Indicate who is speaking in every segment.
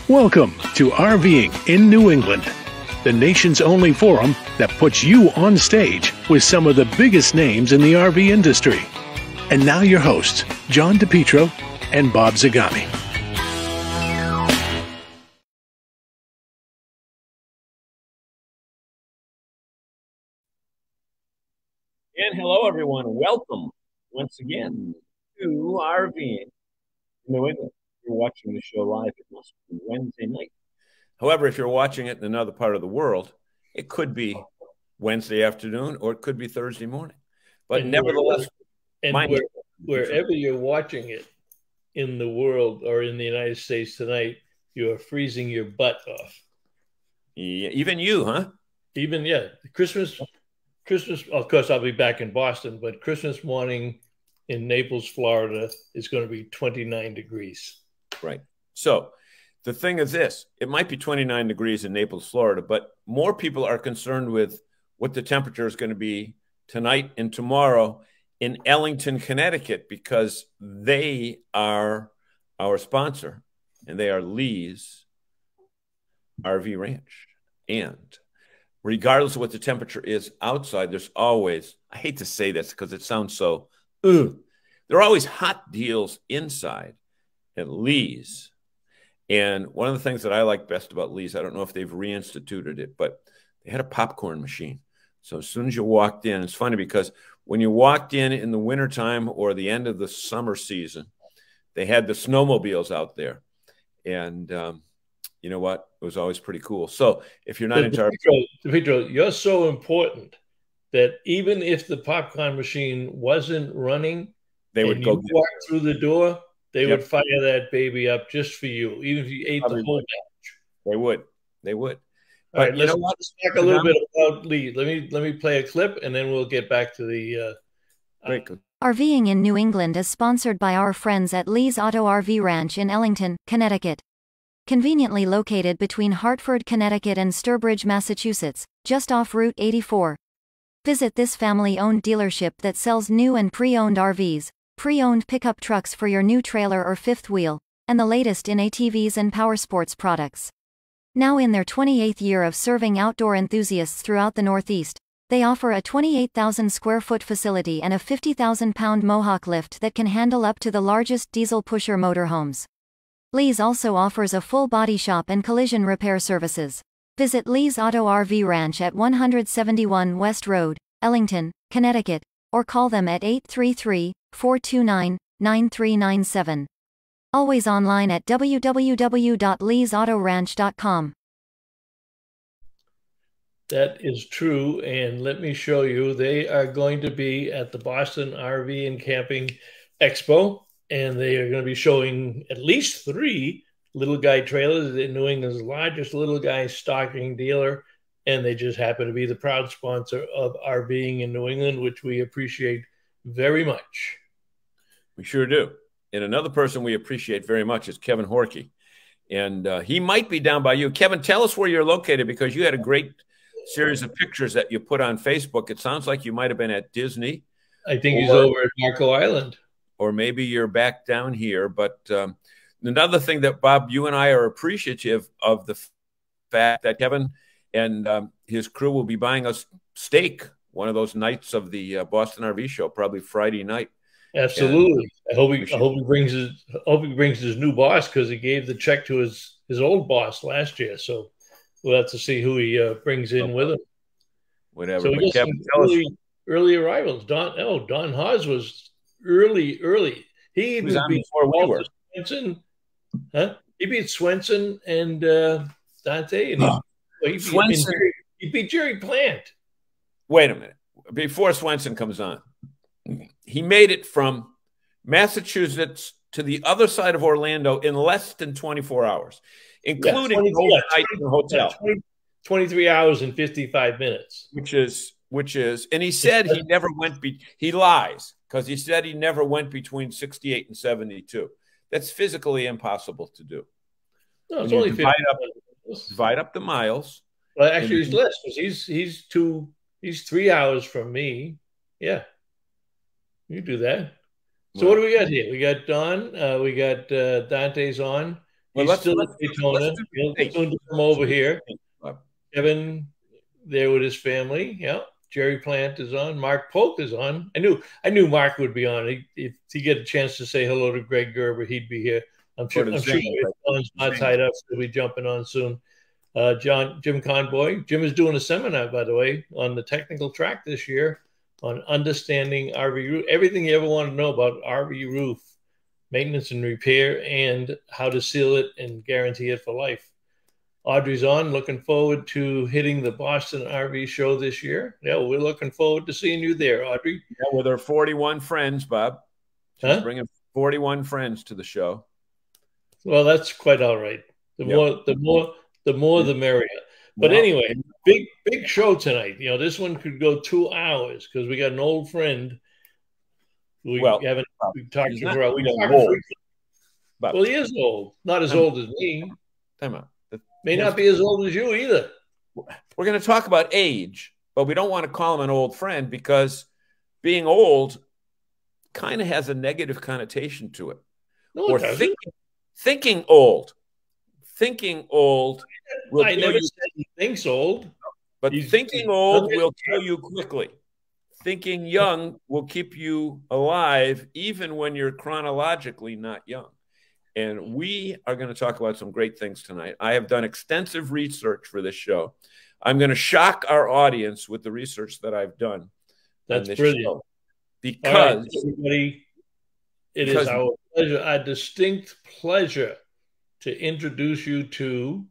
Speaker 1: Welcome to RVing in New England, the nation's only forum that puts you on stage with some of the biggest names in the RV industry. And now your hosts, John DePietro and Bob Zagami.
Speaker 2: And hello, everyone. Welcome once again to RVing in New England. If you're watching the show live, it must be Wednesday night. However, if you're watching it in another part of the world, it could be Wednesday afternoon or it could be Thursday morning. But nevertheless,
Speaker 3: wherever you're watching it in the world or in the United States tonight, you are freezing your butt off.
Speaker 2: Yeah, even you, huh?
Speaker 3: Even, yeah. Christmas, of course, I'll be back in Boston, but Christmas morning in Naples, Florida is going to be 29 degrees.
Speaker 2: Right. So the thing is this, it might be 29 degrees in Naples, Florida, but more people are concerned with what the temperature is going to be tonight and tomorrow in Ellington, Connecticut, because they are our sponsor and they are Lee's RV Ranch. And regardless of what the temperature is outside, there's always, I hate to say this because it sounds so, there are always hot deals inside at Lee's. And one of the things that I like best about Lee's, I don't know if they've reinstituted it, but they had a popcorn machine. So as soon as you walked in, it's funny because when you walked in the wintertime or the end of the summer season, they had the snowmobiles out there. And you know what? It was always pretty cool. So if you're not in charge.
Speaker 3: DePietro, you're so important that even if the popcorn machine wasn't running,
Speaker 2: they would go
Speaker 3: walk through the door, they would fire that baby up just for you, even if you ate the whole batch.
Speaker 2: They would. They would.
Speaker 3: All right, let's talk a little bit about Lee. Let me play a clip, and then we'll get back to the.
Speaker 4: RVing in New England is sponsored by our friends at Lee's Auto RV Ranch in Ellington, Connecticut. Conveniently located between Hartford, Connecticut and Sturbridge, Massachusetts, just off Route 84. Visit this family-owned dealership that sells new and pre-owned RVs, pre-owned pickup trucks for your new trailer or fifth wheel, and the latest in ATVs and powersports products. Now in their 28th year of serving outdoor enthusiasts throughout the Northeast, they offer a 28,000 square foot facility and a 50,000-pound Mohawk lift that can handle up to the largest diesel pusher motorhomes. Lee's also offers a full body shop and collision repair services. Visit Lee's Auto RV Ranch at 171 West Road, Ellington, Connecticut, or call them at 833-429-9397. Always online at www.leesautoranch.com.
Speaker 3: That is true, and let me show you. They are going to be at the Boston RV and Camping Expo, and they are going to be showing at least 3 little guy trailers in New England's largest little guy stocking dealer, and they just happen to be the proud sponsor of RVing in New England, which we appreciate very much.
Speaker 2: We sure do. And another person we appreciate very much is Kevin Horkey. And he might be down by you. Kevin, tell us where you're located because you had a great series of pictures that you put on Facebook. It sounds like you might have been at Disney.
Speaker 3: I think he's over at Marco Island.
Speaker 2: Or maybe you're back down here. But another thing that, Bob, you and I are appreciative of the fact that Kevin and his crew will be buying us steak one of those nights of the Boston RV show, probably Friday night.
Speaker 3: Absolutely. I hope he brings his new boss because he gave the check to his old boss last year. So we'll have to see who he brings in with him.
Speaker 2: Whatever.
Speaker 3: So we got some early arrivals. Don Haas was early. He was
Speaker 2: before we were.
Speaker 3: Swenson. Huh? He beat Swenson and Dante, and he beat Jerry Plant.
Speaker 2: Wait a minute. Before Swenson comes on, he made it from Massachusetts to the other side of Orlando in less than 24 hours, including overnight in the hotel.
Speaker 3: 23 hours and 55 minutes.
Speaker 2: Which is, and he said he never went, he lies, because he said he never went between 68 and 72. That's physically impossible to do.
Speaker 3: No, it's only
Speaker 2: divide up the miles.
Speaker 3: Well, actually, he's less, because he's 3 hours from me. Yeah. You do that. So what do we got here? We got Don. We got Dante's on.
Speaker 2: Well,
Speaker 3: He's still at Daytona. He'll soon come over here. Kevin there with his family. Yeah. Jerry Plant is on. Mark Polk is on. I knew Mark would be on. If he get a chance to say hello to Greg Gerber, he'd be here. I'm sure if John's not tied up, he'll be jumping on soon. Jim Conboy. Jim is doing a seminar, by the way, on the technical track this year on understanding RV roof, everything you ever want to know about RV roof maintenance and repair, and how to seal it and guarantee it for life. Audrey's on, looking forward to hitting the Boston RV show this year. Yeah, we're looking forward to seeing you there, Audrey.
Speaker 2: Yeah, with her 41 friends, Bob. She's bringing 41 friends to the show.
Speaker 3: Well, that's quite all right. The more, the merrier. But anyway, big show tonight. You know, this one could go 2 hours because we got an old friend. We talked to her. Well, he is old. Not as old as me.
Speaker 2: Time out.
Speaker 3: May not be as old as you either.
Speaker 2: We're going to talk about age, but we don't want to call him an old friend because being old kind of has a negative connotation to it.
Speaker 3: No,
Speaker 2: or thinking old. Thinking old will
Speaker 3: I never said he thinks old.
Speaker 2: But thinking old will kill you quickly. Thinking young will keep you alive even when you're chronologically not young. And we are going to talk about some great things tonight. I have done extensive research for this show. I'm going to shock our audience with the research that I've done.
Speaker 3: That's brilliant.
Speaker 2: Show. Because,
Speaker 3: everybody, it is our pleasure, a distinct pleasure to introduce you to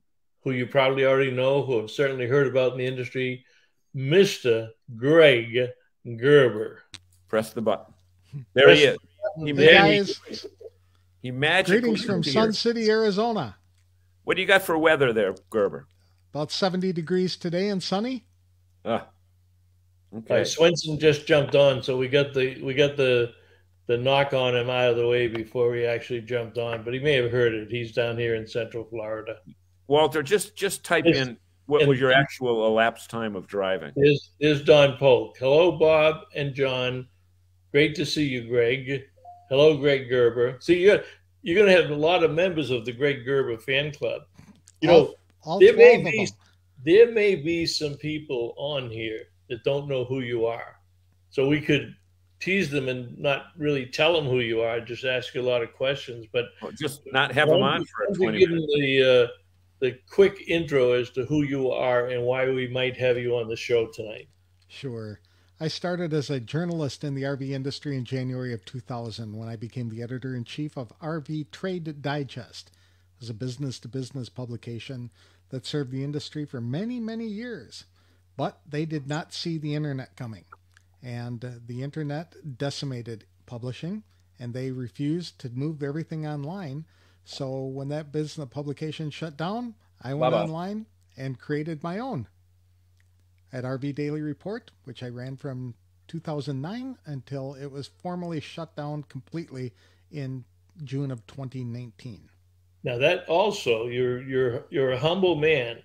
Speaker 3: who you probably already know, who have certainly heard about in the industry, Mr. Greg Gerber.
Speaker 2: Press the button. There he is. He magically
Speaker 5: Greetings from Sun City, Arizona.
Speaker 2: What do you got for weather there, Gerber?
Speaker 5: About 70 degrees today and sunny.
Speaker 2: Okay.
Speaker 3: Swenson just jumped on, so we got the knock on him out of the way before he actually jumped on, but he may have heard it. He's down here in Central Florida.
Speaker 2: Walter, just type in what was your actual elapsed time of driving.
Speaker 3: There's Don Polk. Hello, Bob and John. Great to see you, Greg. Hello, Greg Gerber. See, you're going to have a lot of members of the Greg Gerber fan club. You know, there may be some people on here that don't know who you are. So we could tease them and not really tell them who you are, just ask you a lot of questions. But
Speaker 2: just not have them on for 20 minutes.
Speaker 3: The quick intro as to who you are and why we might have you on the show tonight.
Speaker 5: Sure. I started as a journalist in the RV industry in January of 2000 when I became the editor-in-chief of RV Trade Digest. It was a business-to-business publication that served the industry for many, many years. But they did not see the internet coming. And the internet decimated publishing, and they refused to move everything online. So when that business publication shut down, I went online and created my own. At RV Daily Report, which I ran from 2009 until it was formally shut down completely in June of 2019.
Speaker 3: Now that also, you're a humble man.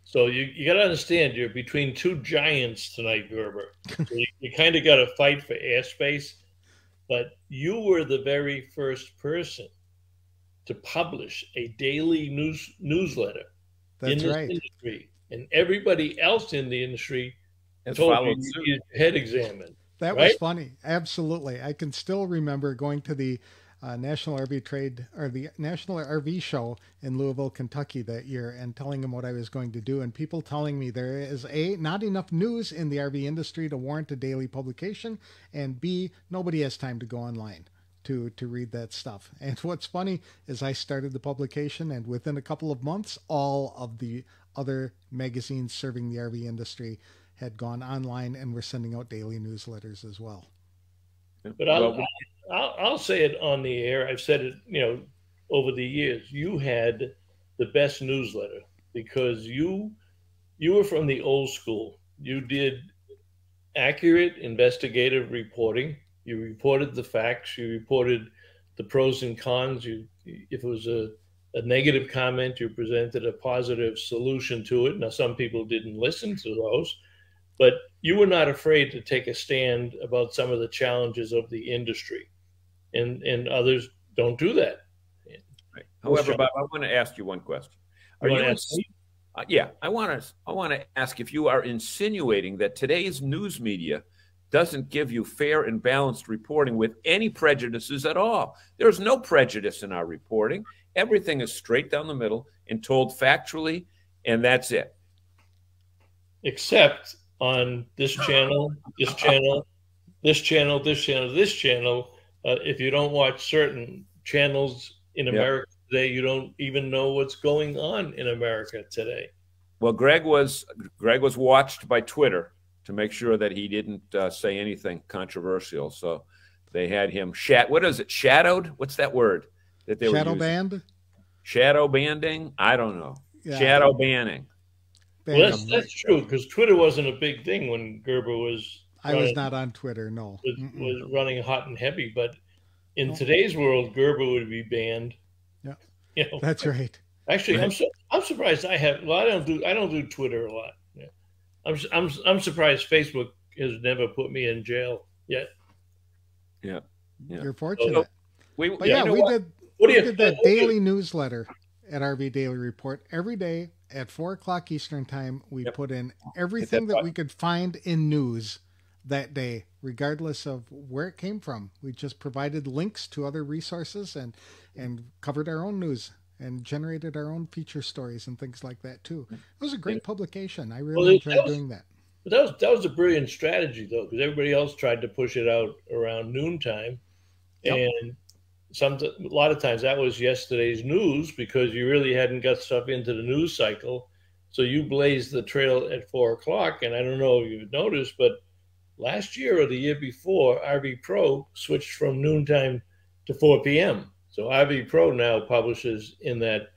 Speaker 3: So you got to understand, you're between two giants tonight, Gerber. So you kind of got to fight for airspace. But you were the very first person to publish a daily newsletter in this industry. And everybody else in the industry told you to get your head examined.
Speaker 5: That was funny. Absolutely. I can still remember going to the National RV Trade or the National RV Show in Louisville, Kentucky that year and telling them what I was going to do. And people telling me there is not enough news in the RV industry to warrant a daily publication. And B, nobody has time to go online to read that stuff. And what's funny is I started the publication and within a couple of months, all of the other magazines serving the RV industry had gone online and were sending out daily newsletters as well.
Speaker 3: But I'll say it on the air. I've said it, over the years. You had the best newsletter because you were from the old school. You did accurate investigative reporting. You reported the facts. You reported the pros and cons. If it was a negative comment, you presented a positive solution to it. Now, some people didn't listen to those, but you were not afraid to take a stand about some of the challenges of the industry, and others don't do that.
Speaker 2: However, Bob, I want to ask you one question. Are you? Yeah, I want to ask if you are insinuating that today's news media doesn't give you fair and balanced reporting with any prejudices at all. There's no prejudice in our reporting. Everything is straight down the middle and told factually, and that's it.
Speaker 3: Except on this channel, this channel, this channel, this channel, this channel. If you don't watch certain channels in America today, you don't even know what's going on in America today.
Speaker 2: Well, Greg was watched by Twitter to make sure that he didn't say anything controversial. So they had him what is it? Shadowed? What's that word that they
Speaker 5: shadow
Speaker 2: were using?
Speaker 5: Banned?
Speaker 2: Shadow banding? I don't know. Yeah. Shadow banning.
Speaker 3: Well, that's true, because Twitter wasn't a big thing when Gerber was.
Speaker 5: I was not on Twitter. No,
Speaker 3: was running hot and heavy. But in today's world, Gerber would be banned.
Speaker 5: Yeah, you know, that's right.
Speaker 3: Actually, right. I'm surprised I have. Well, I don't do Twitter a lot. Yeah. I'm surprised Facebook has never put me in jail yet.
Speaker 2: Yeah.
Speaker 5: You're fortunate. So, we did that daily newsletter at RV Daily Report every day at 4:00 Eastern Time. We put in everything that we could find in news that day, regardless of where it came from. We just provided links to other resources and covered our own news and generated our own feature stories and things like that too. It was a great publication. I really enjoyed doing that.
Speaker 3: But that was a brilliant strategy though, because everybody else tried to push it out around noontime, and a lot of times that was yesterday's news because you really hadn't got stuff into the news cycle. So you blazed the trail at 4:00, and I don't know if you've noticed, but last year or the year before, RV Pro switched from noontime to 4 p.m. So RV Pro now publishes in that,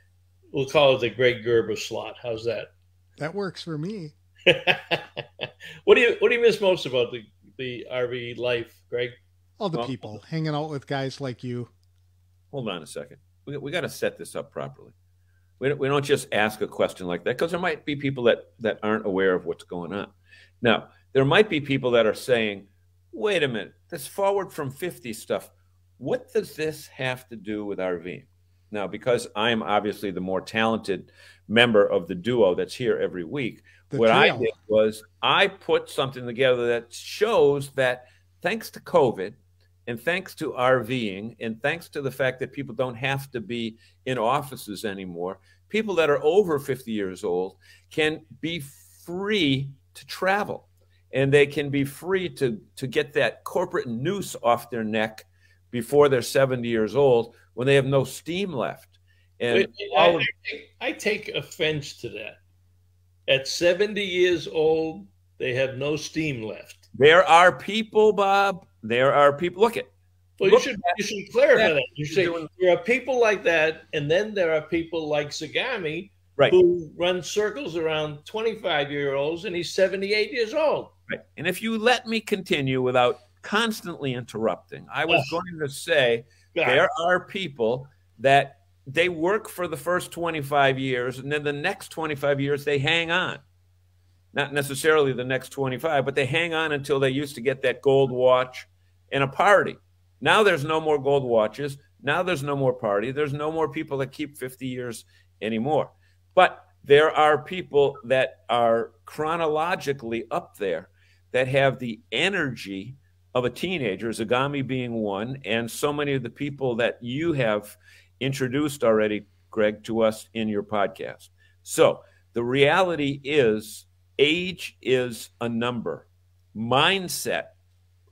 Speaker 3: we'll call it the Greg Gerber slot. How's that?
Speaker 5: That works for me.
Speaker 3: What do you miss most about the RV life, Greg?
Speaker 5: All the people hanging out with guys like you.
Speaker 2: Hold on a second. We got to set this up properly. We don't just ask a question like that, because there might be people that aren't aware of what's going on. Now, there might be people that are saying, wait a minute, this forward from 50 stuff, what does this have to do with RVing? Now, because I'm obviously the more talented member of the duo that's here every week, what I did was I put something together that shows that thanks to COVID and thanks to RVing and thanks to the fact that people don't have to be in offices anymore, people that are over 50 years old can be free to travel, and they can be free to get that corporate noose off their neck before they're 70 years old when they have no steam left. And
Speaker 3: I take offense to that. At 70 years old, they have no steam left.
Speaker 2: There are people, Bob. There are people. Look at.
Speaker 3: Well, you should clarify that. You say there are people like that, and then there are people like Sagami, who run circles around 25-year-olds, and he's 78 years old.
Speaker 2: Right. And if you let me continue without constantly interrupting, I was going to say there are people that they work for the first 25 years, and then the next 25 years they hang on. Not necessarily the next 25, but they hang on until they used to get that gold watch and a party. Now there's no more gold watches. Now there's no more party. There's no more people that keep 50 years anymore. But there are people that are chronologically up there that have the energy of a teenager, Zagami being one, and so many of the people that you have introduced already, Greg, to us in your podcast. So the reality is age is a number. Mindset,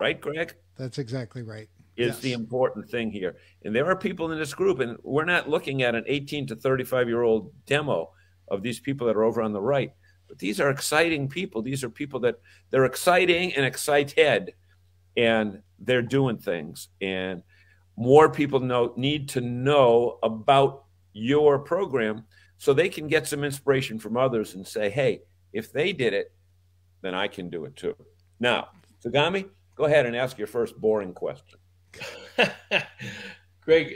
Speaker 2: right, Greg?
Speaker 5: That's exactly right.
Speaker 2: Is the important thing here. And there are people in this group, and we're not looking at an 18 to 35-year-old demo of these people that are over on the right. But these are exciting people. These are people that they're exciting and excited, and they're doing things. And more people need to know about your program so they can get some inspiration from others and say, hey, if they did it, then I can do it too. Now, Sagami, go ahead and ask your first boring question.
Speaker 3: Greg,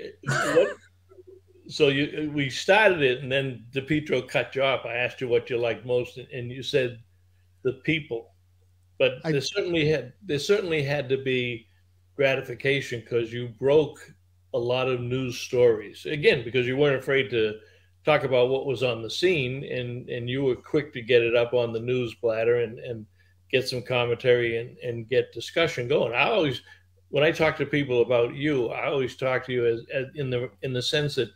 Speaker 3: we started it, and then DePietro cut you off. I asked you what you liked most, and you said the people. But there certainly had to be gratification, because you broke a lot of news stories. Again, because you weren't afraid to talk about what was on the scene, and you were quick to get it up on the news bladder and get some commentary and get discussion going. I always, when I talk to people about you, I always talk to you as in the sense that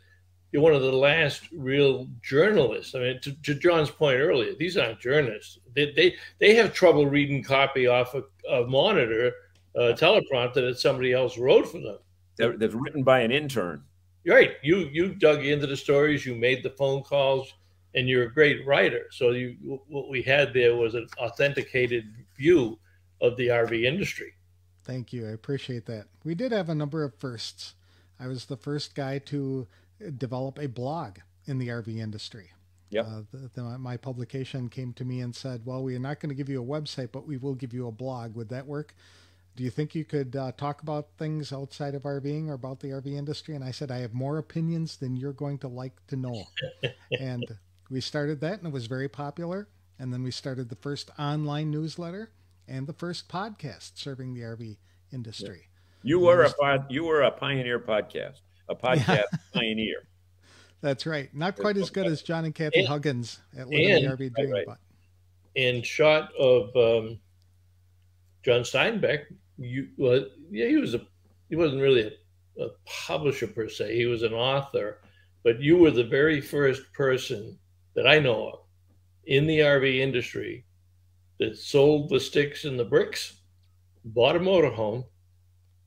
Speaker 3: you're one of the last real journalists. I mean, to John's point earlier, these aren't journalists. They have trouble reading copy off a monitor, teleprompter that somebody else wrote for them.
Speaker 2: That's written by an intern.
Speaker 3: Right. You dug into the stories, you made the phone calls, and you're a great writer. So what we had there was an authenticated view of the RV industry.
Speaker 5: Thank you. I appreciate that. We did have a number of firsts. I was the first guy to develop a blog in the RV industry.
Speaker 2: Yep.
Speaker 5: My publication came to me and said, well, we are not going to give you a website, but we will give you a blog. Would that work? Do you think you could talk about things outside of RVing or about the RV industry? And I said, I have more opinions than you're going to like to know. And we started that, and it was very popular. And then we started the first online newsletter and the first podcast serving the RV industry.
Speaker 2: You were a pioneer podcast, a podcast pioneer.
Speaker 5: That's right. Not quite as good as John and Kathy Huggins at Living the RV Dream.
Speaker 2: Right.
Speaker 5: But.
Speaker 3: And shot of John Steinbeck, he wasn't really a publisher per se. He was an author, but you were the very first person that I know of in the RV industry that sold the sticks and the bricks, bought a motorhome,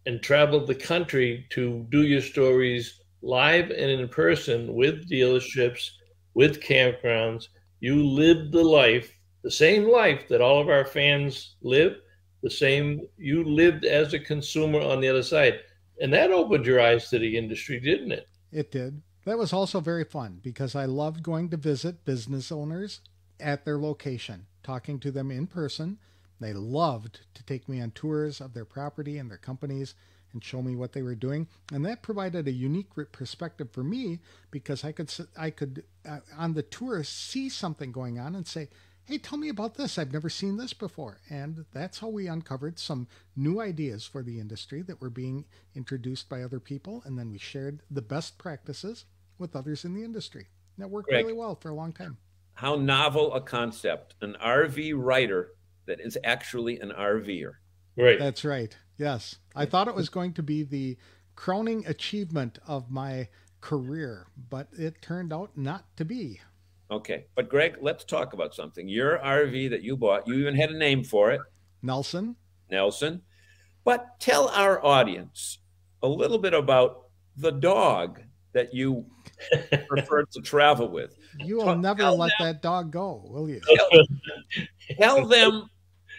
Speaker 3: and traveled the country to do your stories live and in person with dealerships, with campgrounds. You lived the life, the same life that all of our fans live, the same you lived as a consumer on the other side. And that opened your eyes to the industry, didn't it?
Speaker 5: It did. That was also very fun because I loved going to visit business owners at their location, talking to them in person. They loved to take me on tours of their property and their companies and show me what they were doing. And that provided a unique perspective for me because I could on the tour see something going on and say, hey, tell me about this. I've never seen this before. And that's how we uncovered some new ideas for the industry that were being introduced by other people. And then we shared the best practices with others in the industry. And that worked
Speaker 2: Greg,
Speaker 5: really well for a long time.
Speaker 2: How novel a concept, an RV writer that is actually an RVer.
Speaker 3: Right.
Speaker 5: That's right. Yes. I thought it was going to be the crowning achievement of my career, but it turned out not to be.
Speaker 2: Okay. But Greg, let's talk about something. Your RV that you bought, you even had a name for it.
Speaker 5: Nelson.
Speaker 2: But tell our audience a little bit about the dog that you prefer to travel with.
Speaker 5: You will never let that dog go, will you?
Speaker 2: Tell them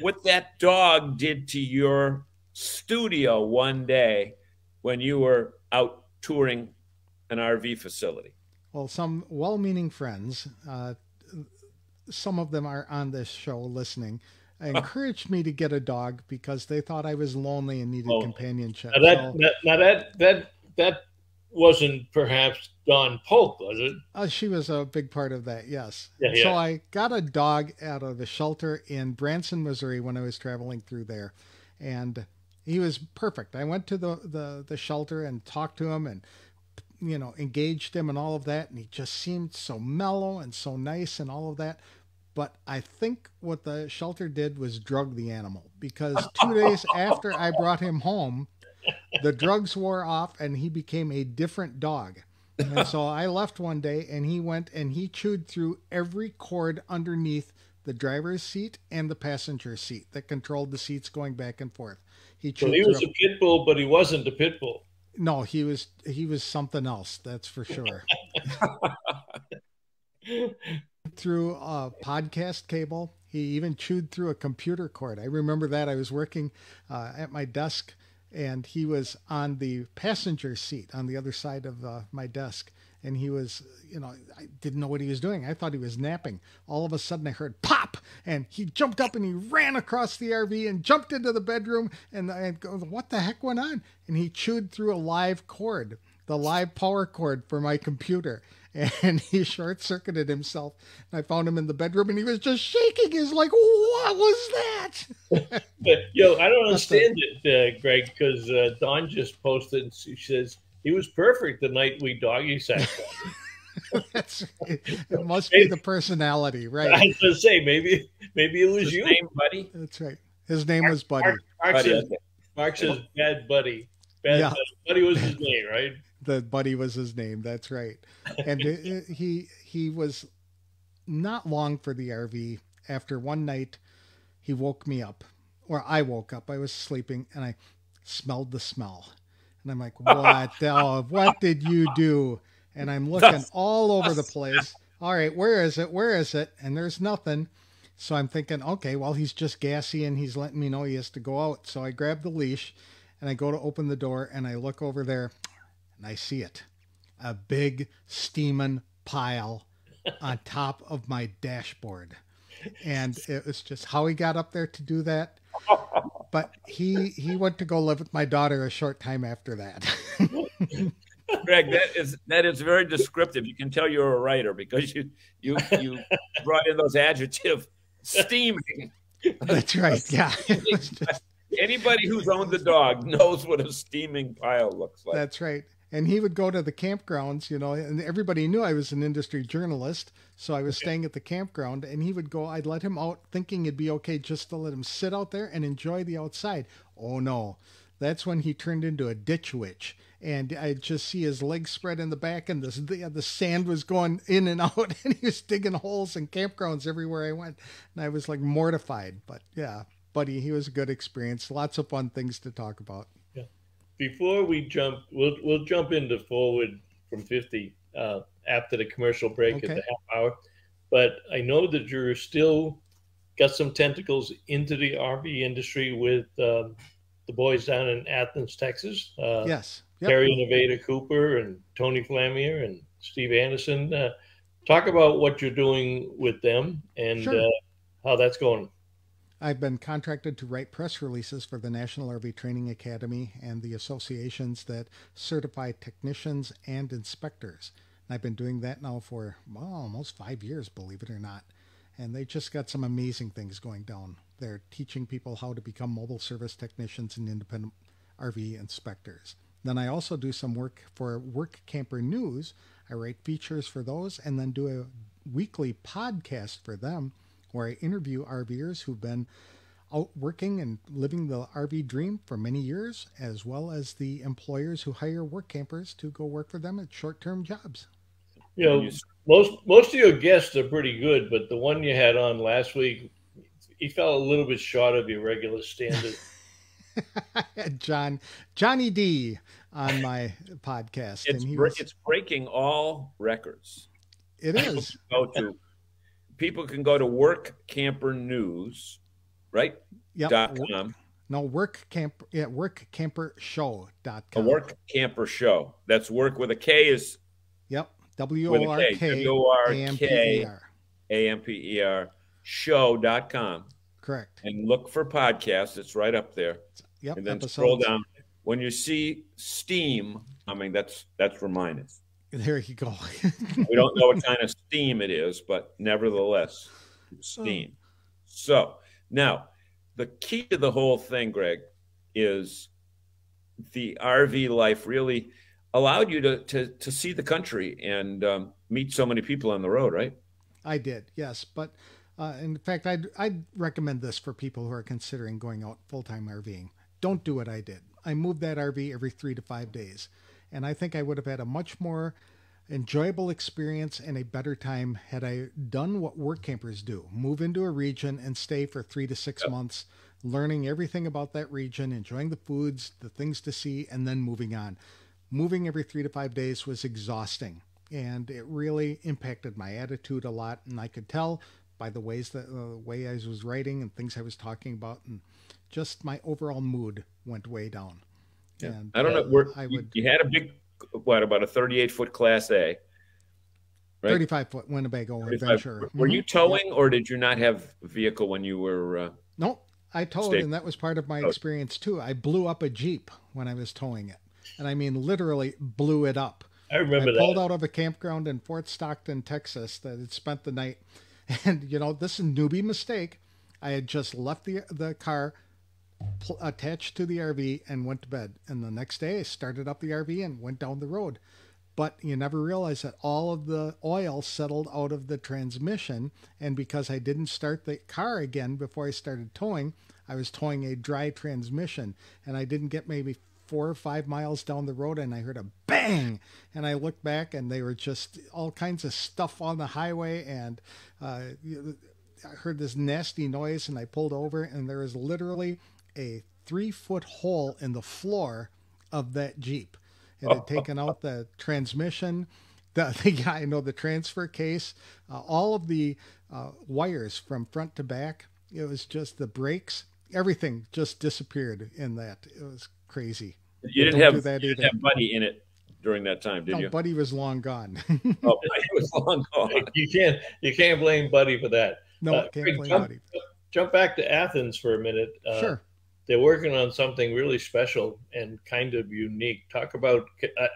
Speaker 2: what that dog did to your studio one day when you were out touring an RV facility.
Speaker 5: Well, some well-meaning friends, some of them are on this show listening, encouraged me to get a dog because they thought I was lonely and needed companionship.
Speaker 3: That wasn't perhaps Dawn Polk, was it?
Speaker 5: She was a big part of that, yes.
Speaker 3: Yeah.
Speaker 5: So I got a dog out of a shelter in Branson, Missouri when I was traveling through there. And he was perfect. I went to the shelter and talked to him and, engaged him and all of that. And he just seemed so mellow and so nice and all of that. But I think what the shelter did was drug the animal because 2 days after I brought him home, the drugs wore off and he became a different dog. And so I left one day and he went and he chewed through every cord underneath the driver's seat and the passenger seat that controlled the seats going back and forth. He
Speaker 3: was a pit bull, but he wasn't a pit bull.
Speaker 5: No, he was something else. That's for sure. Through a podcast cable. He even chewed through a computer cord. I remember that. I was working at my desk and he was on the passenger seat on the other side of my desk. And he was, I didn't know what he was doing. I thought he was napping. All of a sudden I heard pop and he jumped up and he ran across the RV and jumped into the bedroom. And I go, what the heck went on? And he chewed through a live cord, the live power cord for my computer. And he short-circuited himself. And I found him in the bedroom and he was just shaking. He was like, what was that?
Speaker 3: But, I don't understand it, Greg, because Dawn just posted and she says, He was perfect the night we doggy sat.
Speaker 5: It must be the personality, right?
Speaker 3: I was going to say, maybe it was you.
Speaker 2: Name, Buddy?
Speaker 5: That's right. His name was Buddy.
Speaker 3: Mark says Bad Buddy. Buddy was his name, right?
Speaker 5: The Buddy was his name. That's right. And he was not long for the RV. After one night, he woke me up, or I woke up. I was sleeping, and I smelled the smell. And I'm like, what did you do? And I'm looking all over the place. All right, where is it? Where is it? And there's nothing. So I'm thinking, okay, well, he's just gassy and he's letting me know he has to go out. So I grab the leash and I go to open the door and I look over there and I see it. A big steaming pile on top of my dashboard. And it was just how he got up there to do that. But he went to go live with my daughter a short time after that.
Speaker 2: Greg, that is very descriptive. You can tell you're a writer because you brought in those adjectives. Steaming.
Speaker 5: That's right. Yeah.
Speaker 2: Anybody who's owned the dog knows what a steaming pile looks like.
Speaker 5: That's right. And he would go to the campgrounds, and everybody knew I was an industry journalist. So I was staying at the campground and he would go, I'd let him out thinking it'd be okay just to let him sit out there and enjoy the outside. Oh no. That's when he turned into a ditch witch. And I'd just see his legs spread in the back and the sand was going in and out and he was digging holes in campgrounds everywhere I went. And I was like mortified. But yeah, Buddy, he was a good experience. Lots of fun things to talk about.
Speaker 3: Yeah. Before we jump, we'll jump into Forward from 50 after the commercial break at the half hour. But I know that you're still got some tentacles into the RV industry with the boys down in Athens, Texas.
Speaker 5: Yes.
Speaker 3: Yep. Terry Nevada Cooper and Tony Flamier and Steve Anderson. Talk about what you're doing with them and how that's going.
Speaker 5: I've been contracted to write press releases for the National RV Training Academy and the associations that certify technicians and inspectors. And I've been doing that now for almost 5 years, believe it or not. And they just got some amazing things going down. They're teaching people how to become mobile service technicians and independent RV inspectors. Then I also do some work for Workamper News. I write features for those and then do a weekly podcast for them where I interview RVers who've been out working and living the RV dream for many years, as well as the employers who hire work campers to go work for them at short-term jobs.
Speaker 3: Most of your guests are pretty good, but the one you had on last week, he fell a little bit short of your regular standard.
Speaker 5: Johnny D on my podcast.
Speaker 2: It's breaking all records.
Speaker 5: It is.
Speaker 2: People can go to Workamper News, right?
Speaker 5: Yep.
Speaker 2: .com.
Speaker 5: No, workampershow.com.
Speaker 2: A Workamper Show. That's work with a K is.
Speaker 5: Yep. WORK
Speaker 2: AMPER show.com.
Speaker 5: Correct.
Speaker 2: And look for podcasts. It's right up there.
Speaker 5: Yep.
Speaker 2: And then
Speaker 5: episodes.
Speaker 2: Scroll down. When you see steam, that's Rominus.
Speaker 5: There you go.
Speaker 2: We don't know what kind of steam it is, but nevertheless, steam. So now the key to the whole thing, Greg, is the RV life really allowed you to see the country and meet so many people on the road, right?
Speaker 5: I did, yes. But in fact, I'd recommend this for people who are considering going out full-time RVing. Don't do what I did. I moved that RV every 3 to 5 days. And I think I would have had a much more enjoyable experience and a better time had I done what work campers do. Move into a region and stay for 3 to 6 months, learning everything about that region, enjoying the foods, the things to see, and then moving on. Moving every 3 to 5 days was exhausting, and it really impacted my attitude a lot. And I could tell by the way I was writing and things I was talking about, and just my overall mood went way down.
Speaker 2: Yeah.
Speaker 5: And
Speaker 2: I don't know. You had a big, about a 38-foot Class A, right?
Speaker 5: 35-foot Winnebago Adventure.
Speaker 2: Were you towing, or did you not have a vehicle when you were?
Speaker 5: No, I towed, and that was part of my experience too. I blew up a Jeep when I was towing it, and I mean literally blew it up.
Speaker 3: I remember that. I
Speaker 5: pulled out of a campground in Fort Stockton, Texas, that had spent the night, and this is a newbie mistake. I had just left the car attached to the RV and went to bed. And the next day I started up the RV and went down the road. But you never realize that all of the oil settled out of the transmission. And because I didn't start the car again before I started towing, I was towing a dry transmission. And I didn't get maybe 4 or 5 miles down the road and I heard a bang. And I looked back and they were just all kinds of stuff on the highway. And I heard this nasty noise and I pulled over and there was literally a 3-foot hole in the floor of that Jeep. It had taken out the transmission, the transfer case, all of the wires from front to back. It was just the brakes, everything just disappeared in that. It was crazy.
Speaker 2: You didn't have Buddy in it during that time, did you?
Speaker 5: Buddy was long gone.
Speaker 2: Buddy was long gone.
Speaker 3: You can't blame Buddy for that.
Speaker 5: No, can't blame Buddy.
Speaker 3: Jump back to Athens for a minute.
Speaker 5: Sure.
Speaker 3: They're working on something really special and kind of unique. Talk about,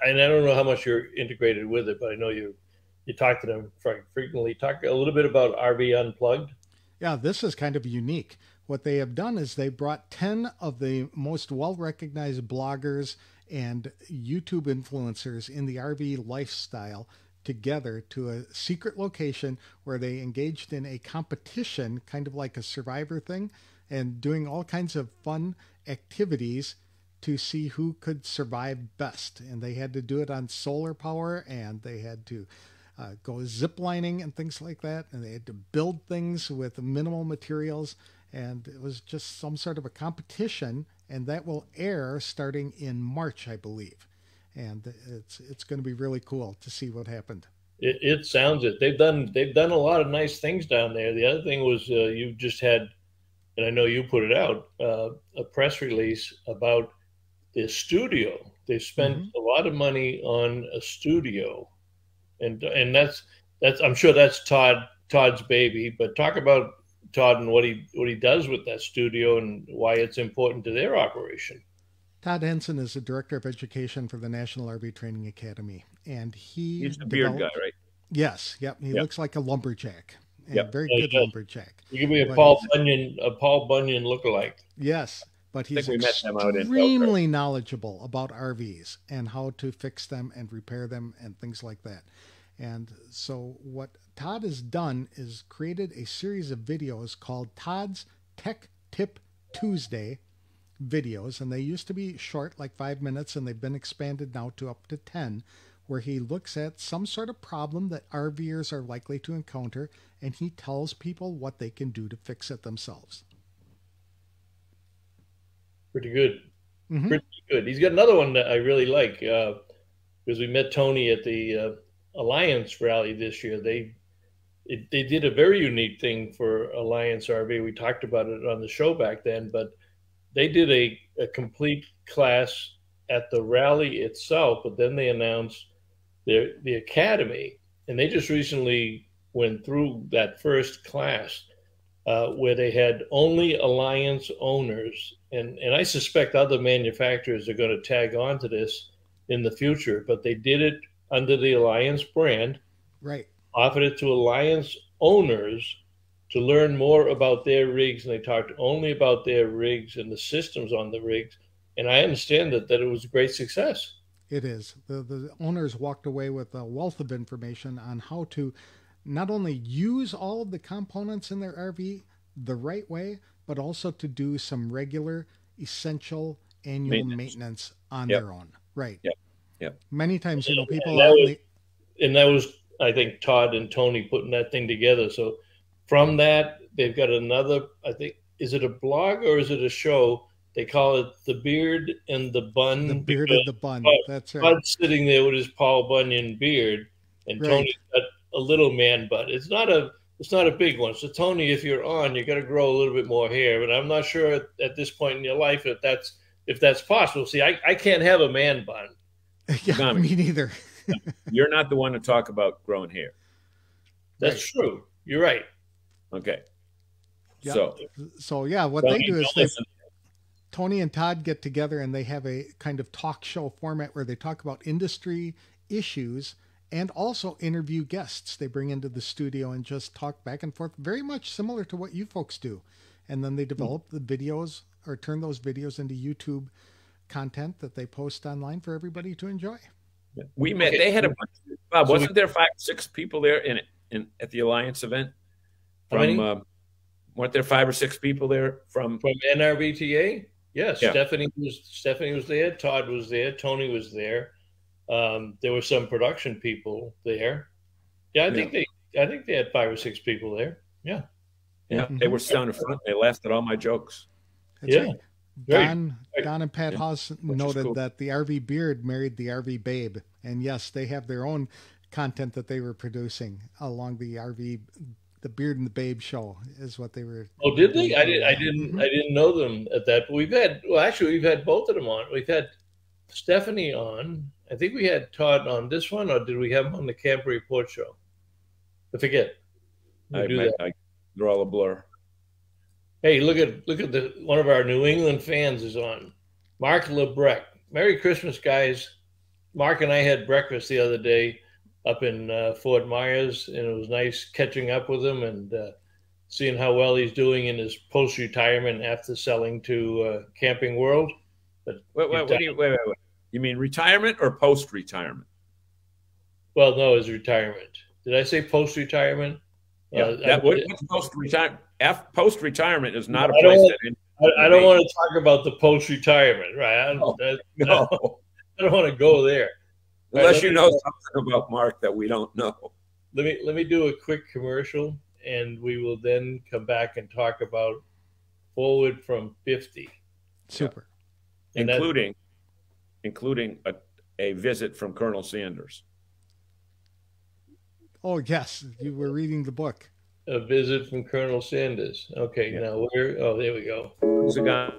Speaker 3: and I don't know how much you're integrated with it, but I know you talk to them frequently. Talk a little bit about RV Unplugged.
Speaker 5: Yeah, this is kind of unique. What they have done is they brought 10 of the most well-recognized bloggers and YouTube influencers in the RV lifestyle together to a secret location where they engaged in a competition, kind of like a Survivor thing, and doing all kinds of fun activities to see who could survive best. And they had to do it on solar power, and they had to go ziplining and things like that. And they had to build things with minimal materials. And it was just some sort of a competition, and that will air starting in March, I believe. And it's going to be really cool to see what happened.
Speaker 3: It sounds it. They've done a lot of nice things down there. The other thing was you just had, and I know you put it out, a press release about the studio. They spent a lot of money on a studio, and that's I'm sure that's Todd's baby. But talk about Todd and what he does with that studio and why it's important to their operation.
Speaker 5: Todd Henson is the Director of Education for the National RV Training Academy, and he's the
Speaker 2: beard guy, right?
Speaker 5: Yes, yep. He looks like a lumberjack.
Speaker 2: Yep.
Speaker 5: Very good lumberjack.
Speaker 3: You could be a Paul Bunyan lookalike.
Speaker 5: Yes, but he's extremely knowledgeable about RVs and how to fix them and repair them and things like that. And so what Todd has done is created a series of videos called Todd's Tech Tip Tuesday videos, and they used to be short, like 5 minutes, and they've been expanded now to up to 10, where he looks at some sort of problem that RVers are likely to encounter, and he tells people what they can do to fix it themselves.
Speaker 3: Pretty good. Pretty good. He's got another one that I really like, because we met Tony at the Alliance rally this year. They did a very unique thing for Alliance RV. We talked about it on the show back then, but they did a complete class at the rally itself, but then they announced the academy, and they just recently went through that first class where they had only Alliance owners, and I suspect other manufacturers are going to tag on to this in the future, but they did it under the Alliance brand,
Speaker 5: right?
Speaker 3: Offered it to Alliance owners to learn more about their rigs, and they talked only about their rigs and the systems on the rigs. And I understand that it was a great success.
Speaker 5: It is. The owners walked away with a wealth of information on how to not only use all of the components in their RV the right way, but also to do some regular, essential annual maintenance on their own. Right.
Speaker 2: Yep.
Speaker 5: Many times, people
Speaker 3: and that was, I think, Todd and Tony putting that thing together. So from that, they've got another, I think, is it a blog or is it a show? They call it The Beard and the Bun.
Speaker 5: The Beard and the Bun. That's right.
Speaker 3: Bud's sitting there with his Paul Bunyan beard, and Tony's got a little man butt. It's not a big one. So Tony, if you're on, you got to grow a little bit more hair. But I'm not sure at this point in your life if that's possible. See, I can't have a man bun.
Speaker 5: Yeah, me neither.
Speaker 2: You're not the one to talk about growing hair.
Speaker 3: That's true. You're right.
Speaker 2: Okay.
Speaker 5: Yep. So what they do is Tony and Todd get together and they have a kind of talk show format where they talk about industry issues and also interview guests they bring into the studio and just talk back and forth, very much similar to what you folks do. And then they develop the videos or turn those videos into YouTube content that they post online for everybody to enjoy.
Speaker 2: We met. They had a bunch. Bob, wasn't there 5 or 6 people there at the Alliance event? From weren't there 5 or 6 people there from
Speaker 3: NRVTA? Yes,
Speaker 2: yeah.
Speaker 3: Stephanie was there. Todd was there. Tony was there. There were some production people there. Yeah, I think they had 5 or 6 people there. Yeah.
Speaker 2: Yeah, they were down in front. They laughed at all my jokes.
Speaker 5: That's right. Don and Pat Haas noted cool. that the RV Beard married the RV Babe. And yes, they have their own content that they were producing along the RV, the Beard and the Babe show is what they were.
Speaker 3: Oh, did they? I didn't know them at that. But we've had both of them on. We've had Stephanie on. I think we had Todd on this one, or did we have him on the Camper Report show? I forget.
Speaker 2: They're all a blur.
Speaker 3: Hey, look at one of our New England fans is on. Mark Lebrecht. Merry Christmas, guys. Mark and I had breakfast the other day up in Fort Myers, and it was nice catching up with him and seeing how well he's doing in his post-retirement after selling to Camping World. But
Speaker 2: wait. You mean retirement or post-retirement?
Speaker 3: Well, no, his retirement. Did I say post-retirement?
Speaker 2: Yeah, what's post-retirement? Post-retirement is not a place
Speaker 3: I don't want to talk about the post-retirement, right? I don't want to go there.
Speaker 2: Unless you know something about Mark that we don't know.
Speaker 3: Let me do a quick commercial, and we will then come back and talk about Forward from 50.
Speaker 5: Super.
Speaker 2: Yeah. Including a visit from Colonel Sanders.
Speaker 5: Oh, yes. You were reading the book.
Speaker 3: A visit from Colonel Sanders. Okay, yeah. Now there we go.
Speaker 2: Who's the guy?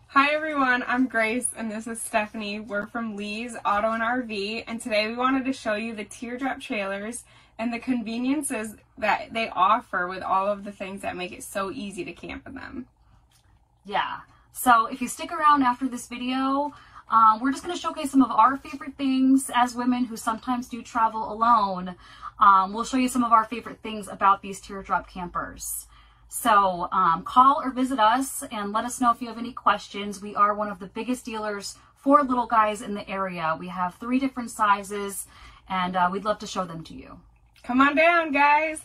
Speaker 6: Hi everyone, I'm Grace and this is Stephanie. We're from Lee's Auto and RV, and today we wanted to show you the teardrop trailers and the conveniences that they offer with all of the things that make it so easy to camp in them.
Speaker 7: Yeah, so if you stick around after this video, we're just going to showcase some of our favorite things as women who sometimes do travel alone. We'll show you some of our favorite things about these teardrop campers. So call or visit us and let us know if you have any questions. We are one of the biggest dealers for little guys in the area. We have 3 different sizes, and we'd love to show them to you.
Speaker 6: Come on down, guys.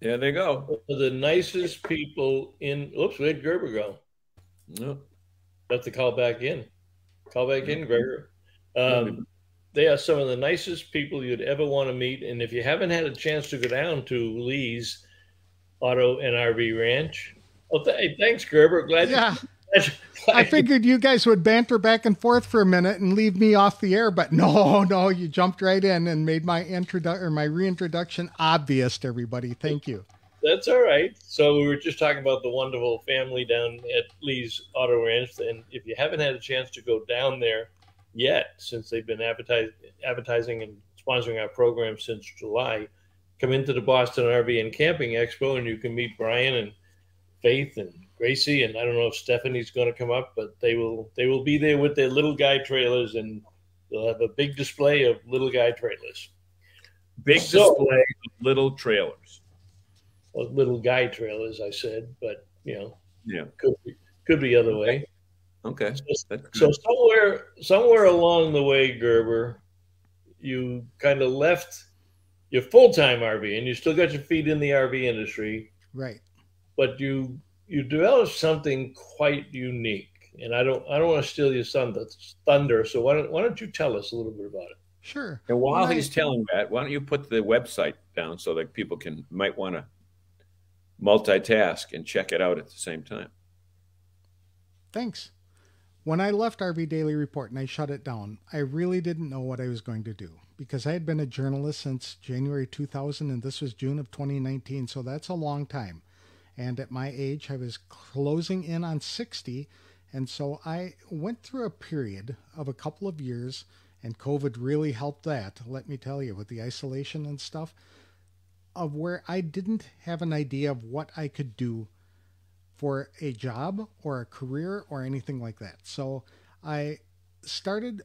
Speaker 2: There they go.
Speaker 3: The nicest people in. Oops, where'd Gerber go?
Speaker 2: No.
Speaker 3: Have to call back in. Call back in, Gregor. They are some of the nicest people you'd ever want to meet. And if you haven't had a chance to go down to Lee's Auto and RV Ranch, thanks, Gerber. Glad.
Speaker 5: I figured you guys would banter back and forth for a minute and leave me off the air, but no, you jumped right in and made my reintroduction obvious to everybody. Thank you.
Speaker 3: That's all right. So we were just talking about the wonderful family down at Lee's Auto Ranch, and if you haven't had a chance to go down there yet, since they've been advertising and sponsoring our program since July, come into the Boston RV and Camping Expo, and you can meet Brian and Faith and Gracie, and I don't know if Stephanie's going to come up, but they will be there with their little guy trailers, and they'll have a big display of little guy trailers.
Speaker 2: Display of little trailers.
Speaker 3: Well, little guy trailers, I said, but
Speaker 2: yeah,
Speaker 3: could be other way.
Speaker 2: Okay.
Speaker 3: So somewhere along the way, Gerber, you kind of left your full-time RV, and you still got your feet in the RV industry,
Speaker 5: right?
Speaker 3: But you developed something quite unique, and I don't want to steal your thunder. So why don't you tell us a little bit about it?
Speaker 5: Sure.
Speaker 2: And while he's telling that, why don't you put the website down so that people might want to multitask and check it out at the same time.
Speaker 5: Thanks. When I left RV Daily Report and I shut it down, I really didn't know what I was going to do because I had been a journalist since January 2000 and this was June of 2019, so that's a long time. And at my age, I was closing in on 60, and so I went through a period of a couple of years, and COVID really helped that, let me tell you, with the isolation and stuff, of where I didn't have an idea of what I could do for a job or a career or anything like that. So I started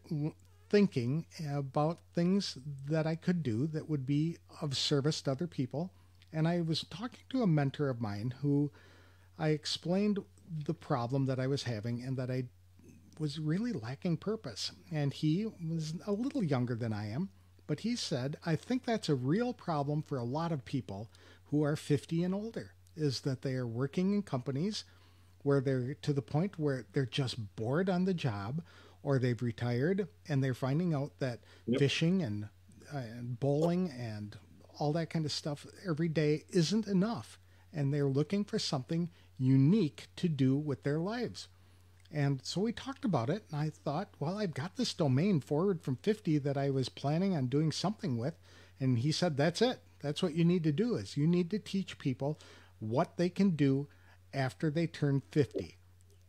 Speaker 5: thinking about things that I could do that would be of service to other people. And I was talking to a mentor of mine who I explained the problem that I was having and that I was really lacking purpose. And he was a little younger than I am, but he said, I think that's a real problem for a lot of people who are 50 and older, is that they are working in companies where they're to the point where they're just bored on the job, or they've retired and they're finding out that fishing and bowling and all that kind of stuff every day isn't enough. And they're looking for something unique to do with their lives. And so we talked about it, and I thought, well, I've got this domain Forward from 50 that I was planning on doing something with. And he said, that's it. That's what you need to do, is you need to teach people what they can do after they turn 50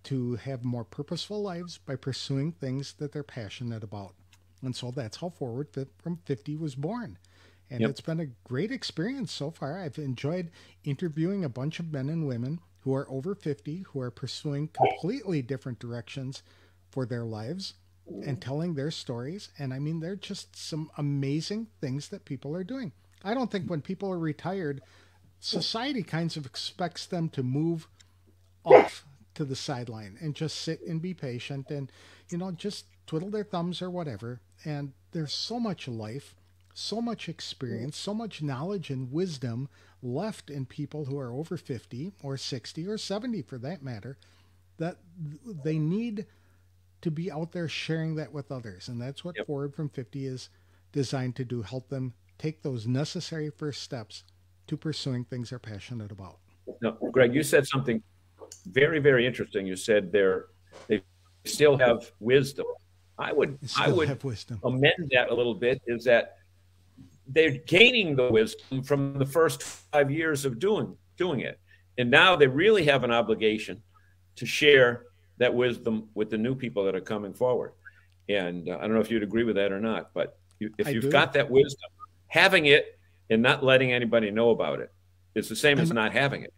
Speaker 5: to have more purposeful lives by pursuing things that they're passionate about. And so that's how Forward from 50 was born. And it's been a great experience so far. I've enjoyed interviewing a bunch of men and women who are over 50, who are pursuing completely different directions for their lives and telling their stories. And I mean, they're just some amazing things that people are doing. I don't think when people are retired, society kind of expects them to move off to the sideline and just sit and be patient and, just twiddle their thumbs or whatever. And there's so much life, so much experience, so much knowledge and wisdom left in people who are over 50 or 60 or 70 for that matter, that they need to be out there sharing that with others. And that's what Forward from 50 is designed to do, help them take those necessary first steps to pursuing things they're passionate about.
Speaker 2: Now, Greg, you said something very, very interesting. You said they still have wisdom. I would
Speaker 5: have wisdom.
Speaker 2: Amend that a little bit, is that they're gaining the wisdom from the first 5 years of doing it. And now they really have an obligation to share that wisdom with the new people that are coming forward. And I don't know if you'd agree with that or not, but if you've got that wisdom, having it and not letting anybody know about it is the same as not having it.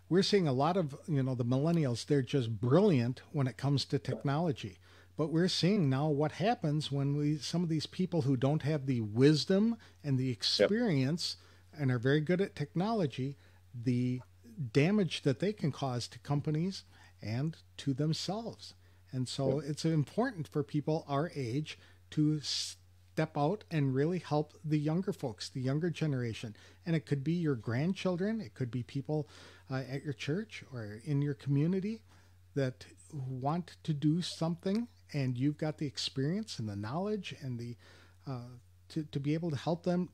Speaker 5: We're seeing a lot of, the millennials, they're just brilliant when it comes to technology. But we're seeing now what happens when some of these people who don't have the wisdom and the experience and are very good at technology, the damage that they can cause to companies and to themselves. And so it's important for people our age to step out and really help the younger folks, the younger generation. And it could be your grandchildren, it could be people at your church or in your community that want to do something, and you've got the experience and the knowledge and the to be able to help them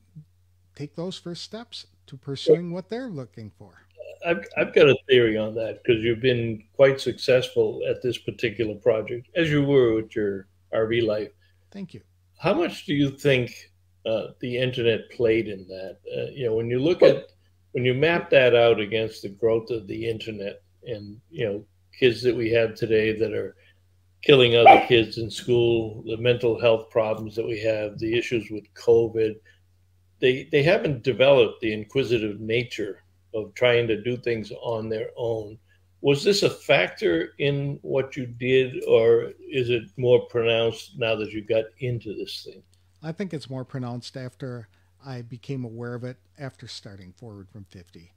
Speaker 5: take those first steps to pursuing what they're looking for.
Speaker 3: I've got a theory on that, because you've been quite successful at this particular project, as you were with your RV life.
Speaker 5: Thank you.
Speaker 3: How much do you think the internet played in that? When you map that out against the growth of the internet and, kids that we have today that are killing other kids in school, the mental health problems that we have, the issues with COVID, they haven't developed the inquisitive nature of trying to do things on their own. Was this a factor in what you did, or is it more pronounced now that you got into this thing?
Speaker 5: I think it's more pronounced after I became aware of it after starting Forward from 50.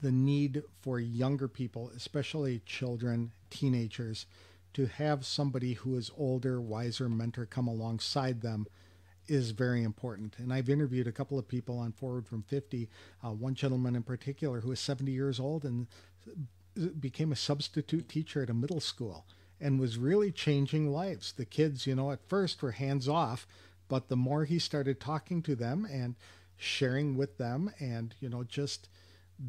Speaker 5: The need for younger people, especially children, teenagers, to have somebody who is older, wiser mentor come alongside them is very important. And I've interviewed a couple of people on Forward from 50, one gentleman in particular who is 70 years old and became a substitute teacher at a middle school and was really changing lives. The kids, at first were hands off, but the more he started talking to them and sharing with them and, just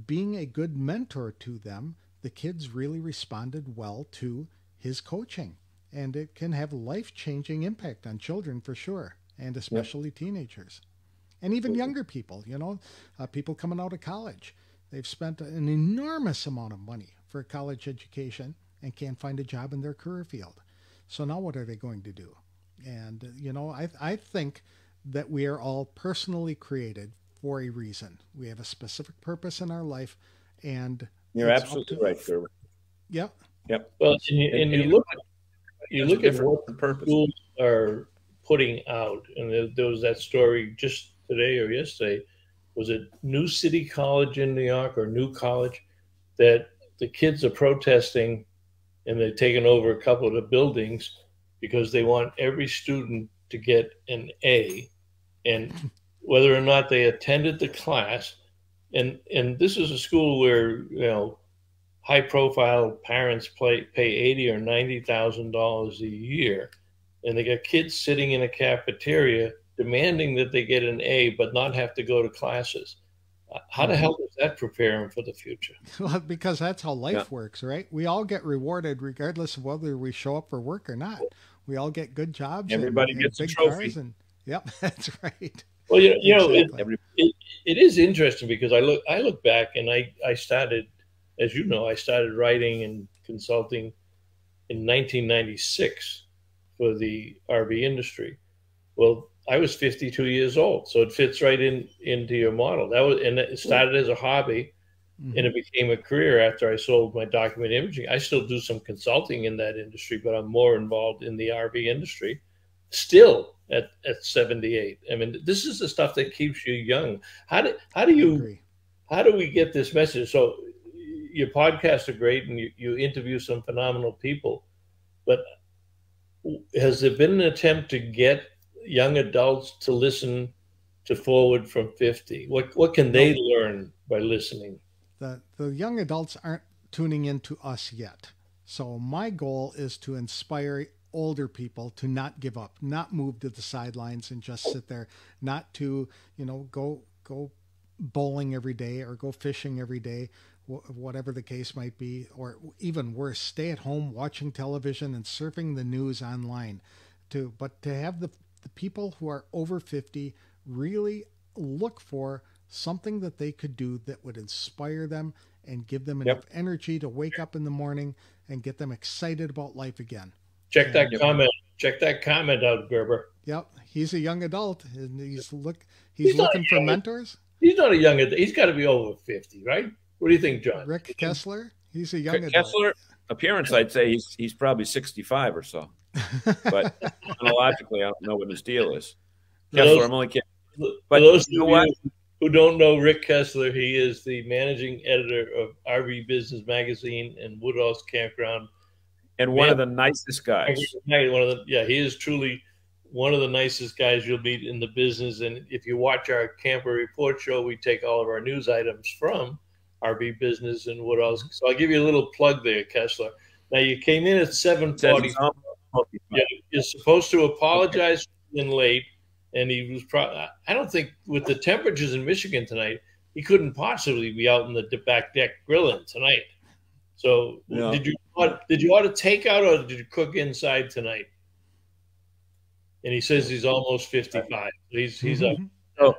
Speaker 5: being a good mentor to them, the kids really responded well to his coaching. And it can have life-changing impact on children for sure, and especially teenagers. And even younger people, people coming out of college. They've spent an enormous amount of money for a college education and can't find a job in their career field. So now what are they going to do? And, I think that we are all personally created for a reason. We have a specific purpose in our life, and
Speaker 2: you're absolutely right, Gerber.
Speaker 5: Yep.
Speaker 3: Well, and you look at what schools are putting out, and there was that story just today or yesterday. Was it New City College in New York or New College, that the kids are protesting and they've taken over a couple of the buildings because they want every student to get an A, and whether or not they attended the class. And this is a school where, high profile parents pay $80,000 or $90,000 a year, and they got kids sitting in a cafeteria demanding that they get an A but not have to go to classes. How the hell does that prepare them for the future?
Speaker 5: Well, because that's how life works, right? We all get rewarded regardless of whether we show up for work or not. We all get good jobs.
Speaker 2: Everybody gets a trophy.
Speaker 5: Cars and, yep, that's right.
Speaker 3: Well,
Speaker 5: Exactly.
Speaker 3: it is interesting because I look back and I started, as you know, I started writing and consulting in 1996 for the RV industry. Well, I was 52 years old, so it fits right into your model. And it started as a hobby, and it became a career after I sold my document imaging. I still do some consulting in that industry, but I'm more involved in the RV industry still at 78. I mean, this is the stuff that keeps you young. How do we get this message? So your podcasts are great, and you interview some phenomenal people, but has there been an attempt to get young adults to listen to Forward from 50? What can they learn by listening?
Speaker 5: The young adults aren't tuning into us yet. So my goal is to inspire older people to not give up, not move to the sidelines and just sit there, not to, go bowling every day or go fishing every day, whatever the case might be, or even worse, stay at home watching television and surfing the news online. But to have the people who are over 50 really look for something that they could do that would inspire them and give them enough energy to wake up in the morning and get them excited about life again.
Speaker 3: Check that comment out, Gerber.
Speaker 5: Yep, he's a young adult and he's looking for mentors.
Speaker 3: He's not a young adult. He's got to be over 50, right? What do you think, John?
Speaker 5: Rick Kessler, he's a young adult.
Speaker 2: Kessler, appearance, I'd say he's probably 65 or so. But chronologically, I don't know what his deal is. Kessler, I'm only kidding.
Speaker 3: But those who don't know Rick Kessler, he is the managing editor of RV Business Magazine and Woodhouse Campground.
Speaker 2: And one of the nicest guys.
Speaker 3: He is truly one of the nicest guys you'll meet in the business. And if you watch our Camper Report show, we take all of our news items from RV Business and Woodhouse. So I'll give you a little plug there, Kessler. Now, you came in at 7:40. Yeah, you're supposed to apologize for being late. And he was I don't think with the temperatures in Michigan tonight, he couldn't possibly be out in the back deck grilling tonight. So did you order takeout or did you cook inside tonight? And he says he's almost 55. He's up.
Speaker 2: So,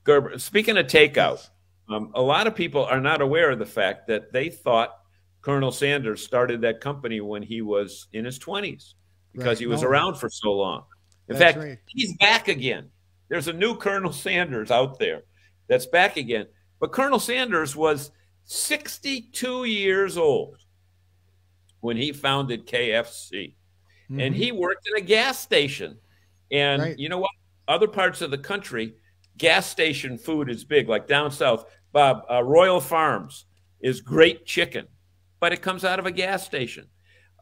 Speaker 2: Gerber, speaking of takeout, a lot of people are not aware of the fact that they thought Colonel Sanders started that company when he was in his 20s because he was around for so long. In fact, he's back again. There's a new Colonel Sanders out there that's back again. But Colonel Sanders was 62 years old when he founded KFC. And he worked at a gas station. And you know what? Other parts of the country, gas station food is big. Like down south, Bob, Royal Farms is great chicken, but it comes out of a gas station.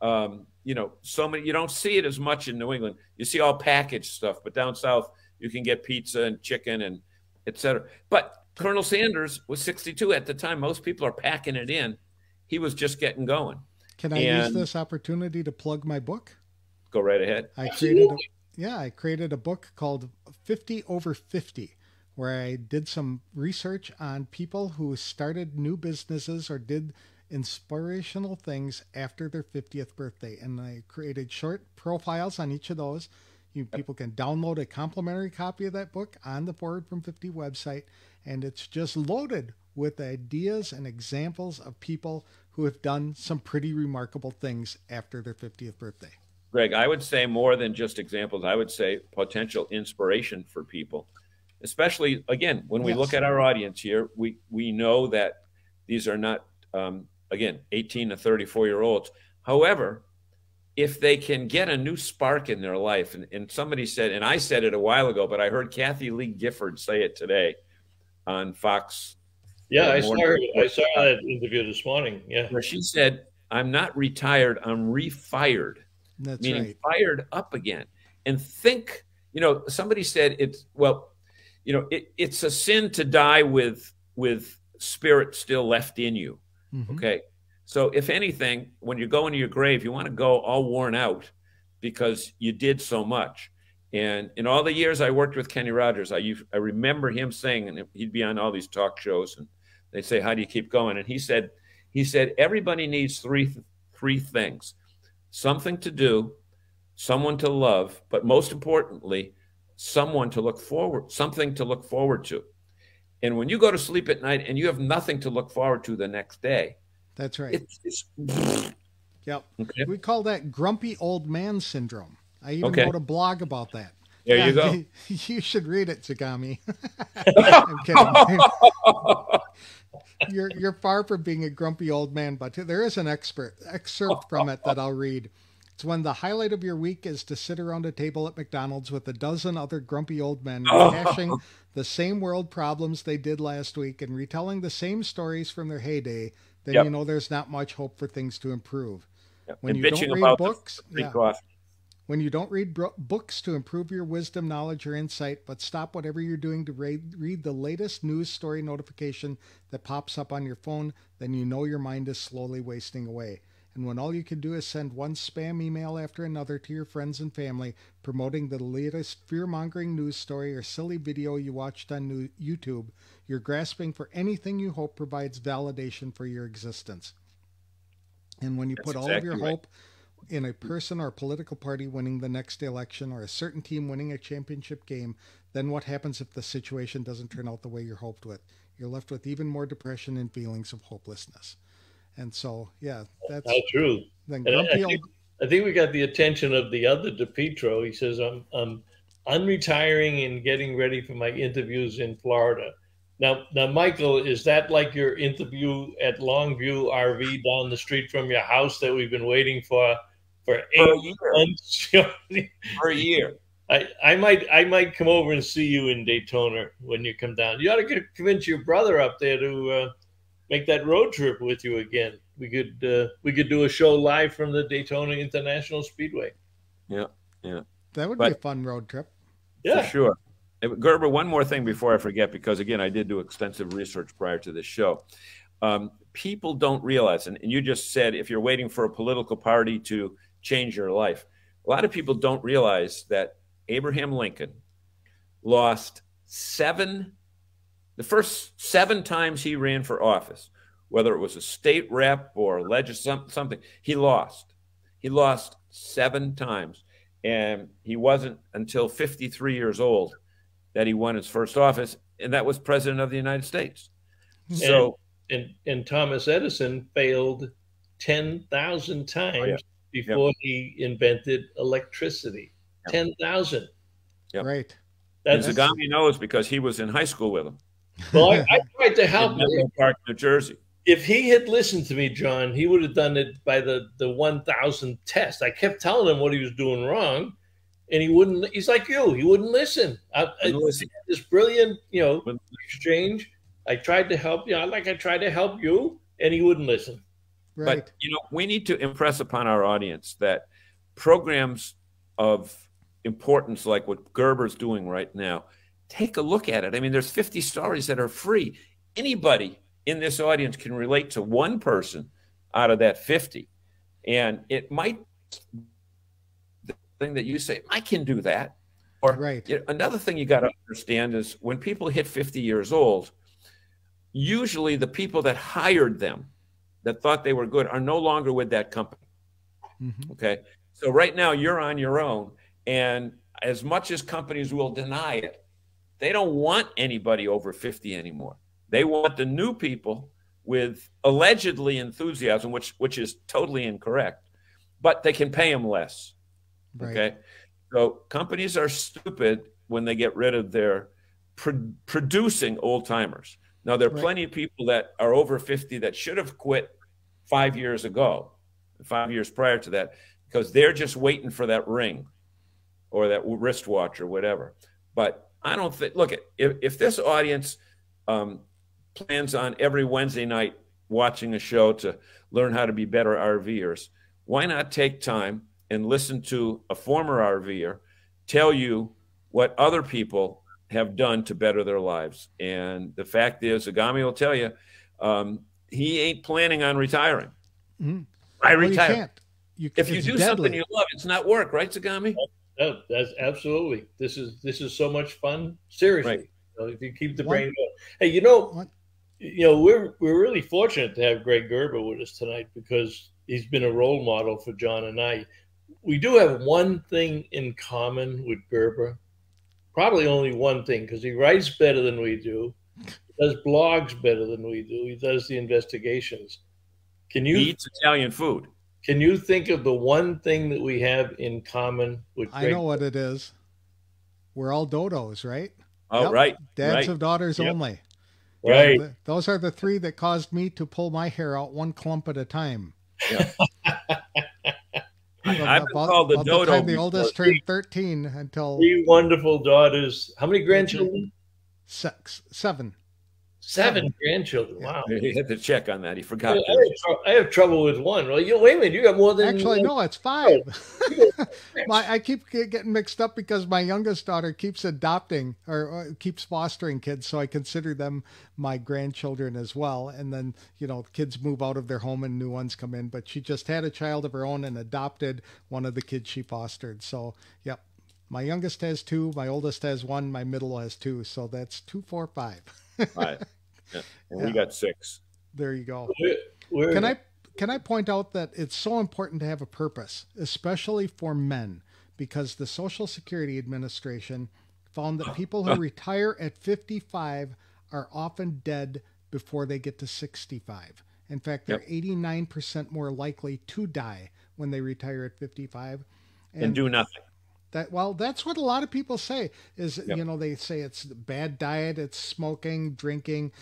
Speaker 2: So many, you don't see it as much in New England. You see all packaged stuff, but down south you can get pizza and chicken and et cetera. But Colonel Sanders was 62 at the time. Most people are packing it in. He was just getting going.
Speaker 5: Can I use this opportunity to plug my book?
Speaker 2: Go right ahead.
Speaker 5: I created a book called 50 over 50, where I did some research on people who started new businesses or did inspirational things after their 50th birthday. And I created short profiles on each of those. People can download a complimentary copy of that book on the Forward from 50 website, and it's just loaded with ideas and examples of people who have done some pretty remarkable things after their 50th birthday.
Speaker 2: Greg, I would say more than just examples. I would say potential inspiration for people, especially, again, when we look at our audience here, we know that these are not, again, 18 to 34-year-olds. However, if they can get a new spark in their life, and somebody said, and I said it a while ago, but I heard Kathy Lee Gifford say it today on Fox.
Speaker 3: Yeah, I saw that interview this morning. Yeah,
Speaker 2: where she said, "I'm not retired, I'm refired."
Speaker 5: That's
Speaker 2: meaning
Speaker 5: right.
Speaker 2: Fired up again. And think, somebody said it's a sin to die with spirit still left in you. Mm-hmm. Okay. So if anything, when you go into your grave, you want to go all worn out because you did so much. And in all the years I worked with Kenny Rogers, I remember him saying, and he'd be on all these talk shows, and they'd say, "How do you keep going?" And he said, everybody needs three things: something to do, someone to love, but most importantly, something to look forward to. And when you go to sleep at night and you have nothing to look forward to the next day,
Speaker 5: that's right. Yep.
Speaker 2: Okay.
Speaker 5: We call that grumpy old man syndrome. I even wrote a blog about that.
Speaker 2: There you go.
Speaker 5: You should read it, Zagami. I'm kidding. You're far from being a grumpy old man, but there is an excerpt from it that I'll read. It's when the highlight of your week is to sit around a table at McDonald's with a dozen other grumpy old men rehashing the same world problems they did last week and retelling the same stories from their heyday. Then you know there's not much hope for things to improve. When you don't read books, when you don't read books to improve your wisdom, knowledge, or insight, but stop whatever you're doing to read the latest news story notification that pops up on your phone, then you know your mind is slowly wasting away. And when all you can do is send one spam email after another to your friends and family promoting the latest fear-mongering news story or silly video you watched on YouTube, you're grasping for anything you hope provides validation for your existence. And when you put all of your hope in a person or a political party winning the next election or a certain team winning a championship game, then what happens if the situation doesn't turn out the way you're hoped with? You're left with even more depression and feelings of hopelessness. And so, that's
Speaker 3: not true.
Speaker 5: Then
Speaker 3: I think we got the attention of the other DePietro. He says, I'm retiring and getting ready for my interviews in Florida. Now, Michael, is that like your interview at Longview RV down the street from your house that we've been waiting for 8 months?
Speaker 2: For a year.
Speaker 3: I might come over and see you in Daytona when you come down. You ought to convince your brother up there to make that road trip with you again. We could do a show live from the Daytona International Speedway.
Speaker 2: Yeah.
Speaker 5: That would be a fun road trip.
Speaker 3: Yeah,
Speaker 2: for sure. Gerber, one more thing before I forget, because again, I did do extensive research prior to this show. People don't realize, and you just said if you're waiting for a political party to change your life, a lot of people don't realize that Abraham Lincoln lost the first 7 times he ran for office, whether it was a state rep or something, he lost. He lost 7 times. And he wasn't until 53 years old that he won his first office, and that was president of the United States. So,
Speaker 3: and Thomas Edison failed 10,000 times before he invented electricity. 10,000.
Speaker 5: Yep. Right.
Speaker 2: And Zagami knows because he was in high school with him.
Speaker 3: Well, I tried to help him.
Speaker 2: In Park, New Jersey.
Speaker 3: If he had listened to me, John, he would have done it by the 1,000th test. I kept telling him what he was doing wrong, and he wouldn't. He's like you. He wouldn't listen. This brilliant, exchange. I tried to help you. I tried to help you, and he wouldn't listen.
Speaker 5: Right.
Speaker 2: But we need to impress upon our audience that programs of importance, like what Gerber's doing right now, take a look at it. I mean, there's 50 stories that are free. Anybody in this audience can relate to one person out of that 50. And it might, the thing that you say, I can do that. Or another thing you got to understand is when people hit 50 years old, usually the people that hired them that thought they were good are no longer with that company. Okay. So right now you're on your own. And as much as companies will deny it, they don't want anybody over 50 anymore. They want the new people with allegedly enthusiasm, which is totally incorrect, but they can pay them less.
Speaker 5: Right.
Speaker 2: Okay. So companies are stupid when they get rid of their producing old timers. Now, there are plenty of people that are over 50 that should have quit 5 years ago, 5 years prior to that, because they're just waiting for that ring or that wristwatch or whatever. But I don't think, look, if this audience plans on every Wednesday night watching a show to learn how to be better RVers, why not take time and listen to a former RVer tell you what other people have done to better their lives? And the fact is, Zagami will tell you, he ain't planning on retiring. I retire.
Speaker 5: You can't.
Speaker 2: If you do something you love, it's not work, right, Zagami?
Speaker 3: No, that's absolutely. This is so much fun. Seriously,
Speaker 2: Right.
Speaker 3: If you keep the brain going. Hey, we're really fortunate to have Greg Gerber with us tonight because he's been a role model for John and I. We do have one thing in common with Gerber, probably only one thing, because he writes better than we do, he does blogs better than we do, he does the investigations.
Speaker 2: He eats Italian food.
Speaker 3: Can you think of the one thing that we have in common with Greg?
Speaker 5: I know what it is. We're all dodos, right?
Speaker 2: Oh,
Speaker 5: Yep.
Speaker 2: right.
Speaker 5: Dads of daughters only.
Speaker 3: Right.
Speaker 5: Those are the three that caused me to pull my hair out one clump at a time.
Speaker 2: Yeah. I've been called the dodo.
Speaker 5: The time the oldest turned 13 until...
Speaker 3: 3 wonderful daughters. How many grandchildren?
Speaker 5: 7.
Speaker 3: 7 grandchildren. Wow.
Speaker 2: He had to check on that. He forgot.
Speaker 3: I have trouble with one. Well, wait a minute. You got more than...
Speaker 5: Actually, no, it's 5. I keep getting mixed up because my youngest daughter keeps adopting or keeps fostering kids, so I consider them my grandchildren as well. And then, kids move out of their home and new ones come in. But she just had a child of her own and adopted one of the kids she fostered. So, yep. My youngest has 2, my oldest has 1, my middle has 2. So that's 2, 4, 5.
Speaker 2: 5. Yeah. And we got 6.
Speaker 5: There you go.
Speaker 3: We're
Speaker 5: Can I point out that it's so important to have a purpose, especially for men, because the Social Security Administration found that people who retire at 55 are often dead before they get to 65. In fact, they're 89% more likely to die when they retire at 55.
Speaker 2: And do nothing.
Speaker 5: That's what a lot of people say is, they say it's bad diet, it's smoking, drinking,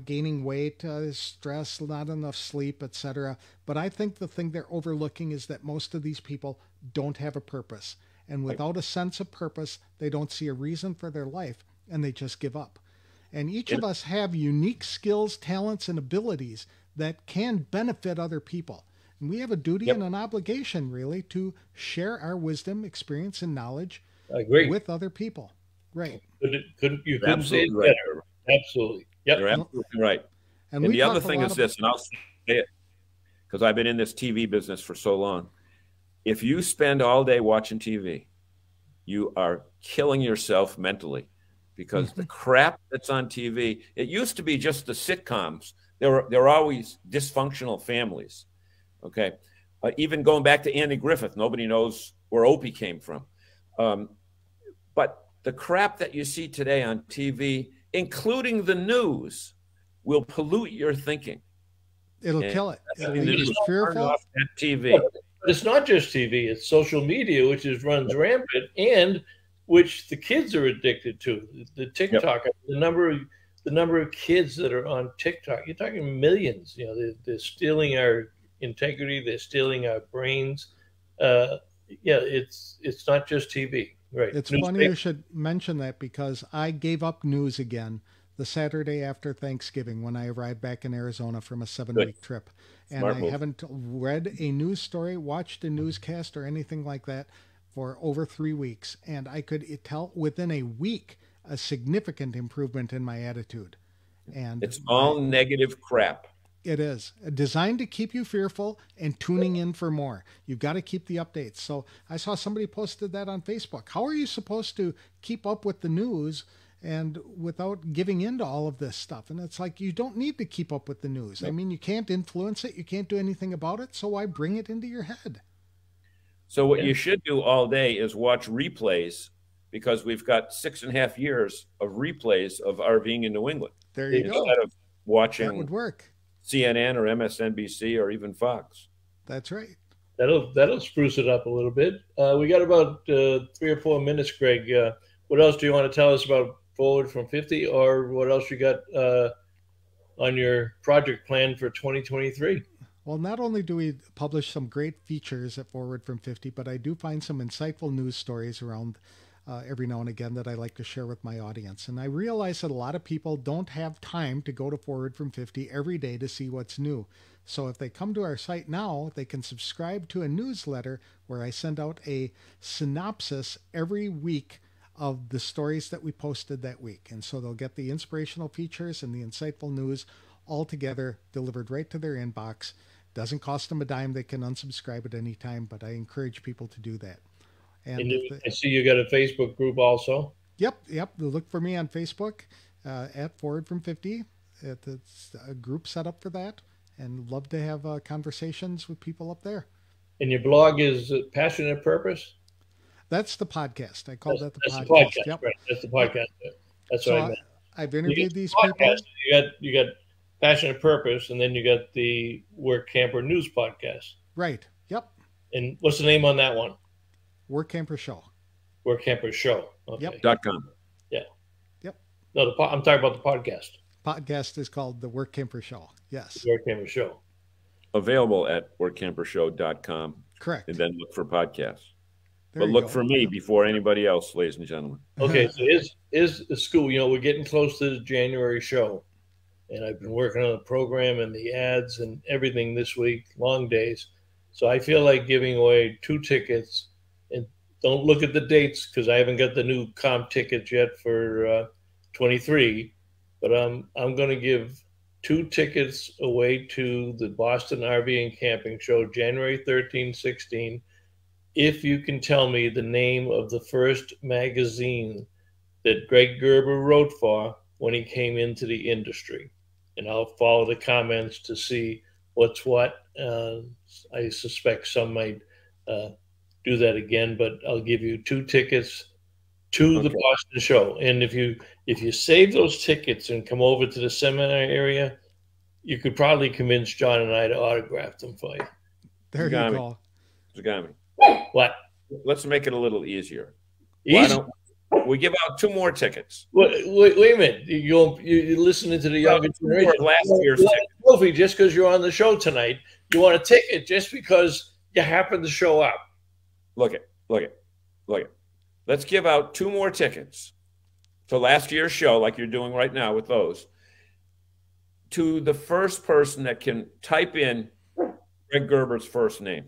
Speaker 5: gaining weight, stress, not enough sleep, etc. But I think the thing they're overlooking is that most of these people don't have a purpose. And without a sense of purpose, they don't see a reason for their life and they just give up. And each of us have unique skills, talents, and abilities that can benefit other people. And we have a duty and an obligation, really, to share our wisdom, experience, and knowledge with other people. Right.
Speaker 3: Couldn't say it better. Absolutely. Yep.
Speaker 2: You're absolutely right. And the other thing is this, and I'll say it because I've been in this TV business for so long. If you spend all day watching TV, you are killing yourself mentally because the crap that's on TV, it used to be just the sitcoms. There were always dysfunctional families. Okay. Even going back to Andy Griffith, nobody knows where Opie came from. But the crap that you see today on TV, including the news, will pollute your thinking.
Speaker 5: It'll kill it. It'll make you fearful.
Speaker 2: Off that TV.
Speaker 3: But it's not just TV, it's social media, which runs rampant and which the kids are addicted to. The TikTok, the number of kids that are on TikTok, you're talking millions. They're stealing our integrity, they're stealing our brains. It's not just TV. Right.
Speaker 5: It's funny you should mention that because I gave up news again the Saturday after Thanksgiving when I arrived back in Arizona from a 7-week trip. And I haven't read a news story, watched a newscast or anything like that for over 3 weeks. And I could tell within a week a significant improvement in my attitude. And
Speaker 2: it's all negative crap.
Speaker 5: It is designed to keep you fearful and tuning in for more. You've got to keep the updates. So I saw somebody posted that on Facebook. How are you supposed to keep up with the news and without giving into all of this stuff. And it's like, you don't need to keep up with the news. I mean, you can't influence it. You can't do anything about it. So why bring it into your head?
Speaker 2: So what you should do all day is watch replays, because we've got 6.5 years of replays of RVing in New England.
Speaker 5: There you go.
Speaker 2: Instead of watching
Speaker 5: that would work.
Speaker 2: CNN or MSNBC or even Fox.
Speaker 5: That's right.
Speaker 3: That'll spruce it up a little bit. We got about 3 or 4 minutes, Greg. What else do you want to tell us about Forward from 50, or what else you got on your project plan for 2023?
Speaker 5: Well, not only do we publish some great features at Forward from 50, but I do find some insightful news stories around every now and again that I like to share with my audience. And I realize that a lot of people don't have time to go to Forward from 50 every day to see what's new. So if they come to our site now, they can subscribe to a newsletter where I send out a synopsis every week of the stories that we posted that week. And so they'll get the inspirational features and the insightful news all together, delivered right to their inbox. Doesn't cost them a dime. They can unsubscribe at any time, but I encourage people to do that.
Speaker 3: And I see you got a Facebook group also.
Speaker 5: Yep. Look for me on Facebook at Forward from 50. It's a group set up for that, and love to have conversations with people up there.
Speaker 3: And your blog is Passionate Purpose?
Speaker 5: That's the podcast. I call that the podcast.
Speaker 3: The podcast.
Speaker 5: Yep.
Speaker 3: Right. That's the podcast. That's
Speaker 5: so
Speaker 3: what I meant.
Speaker 5: I've interviewed these
Speaker 3: podcast,
Speaker 5: people.
Speaker 3: You got Passionate Purpose, and then you got the Workamper News podcast.
Speaker 5: Right. Yep.
Speaker 3: And what's the name on that one?
Speaker 5: Workamper Show.
Speaker 3: Workamper Show. Okay.
Speaker 2: Yep. .com.
Speaker 3: Yeah.
Speaker 5: Yep.
Speaker 3: No, I'm talking about the podcast.
Speaker 5: Podcast is called the Workamper Show. Yes.
Speaker 3: The Workamper Show.
Speaker 2: Available at workampershow.com.
Speaker 5: Correct.
Speaker 2: And then look for podcasts.
Speaker 5: There
Speaker 2: but
Speaker 5: you
Speaker 2: look
Speaker 5: go.
Speaker 2: for me before anybody else, ladies and gentlemen.
Speaker 3: Okay, so is the school, we're getting close to the January show. And I've been working on the program and the ads and everything this week, long days. So I feel like giving away 2 tickets. And don't look at the dates because I haven't got the new comp tickets yet for 23. But I'm going to give 2 tickets away to the Boston RV and Camping Show, January 13, 16. If you can tell me the name of the first magazine that Greg Gerber wrote for when he came into the industry. And I'll follow the comments to see what's what. I suspect some might do that again, but I'll give you 2 tickets to the Boston show. And if you save those tickets and come over to the seminar area, you could probably convince John and I to autograph them for you.
Speaker 5: There you go.
Speaker 2: Zagami.
Speaker 3: What?
Speaker 2: Let's make it a little easier.
Speaker 3: Easy?
Speaker 2: Why don't we give out 2 more tickets?
Speaker 3: Wait a minute. You're listening to the younger generation.
Speaker 2: Last year's ticket.
Speaker 3: Trophy just because you're on the show tonight. You want a ticket just because you happen to show up.
Speaker 2: Look it. Let's give out 2 more tickets to last year's show, like you're doing right now with those, to the first person that can type in Greg Gerber's first name.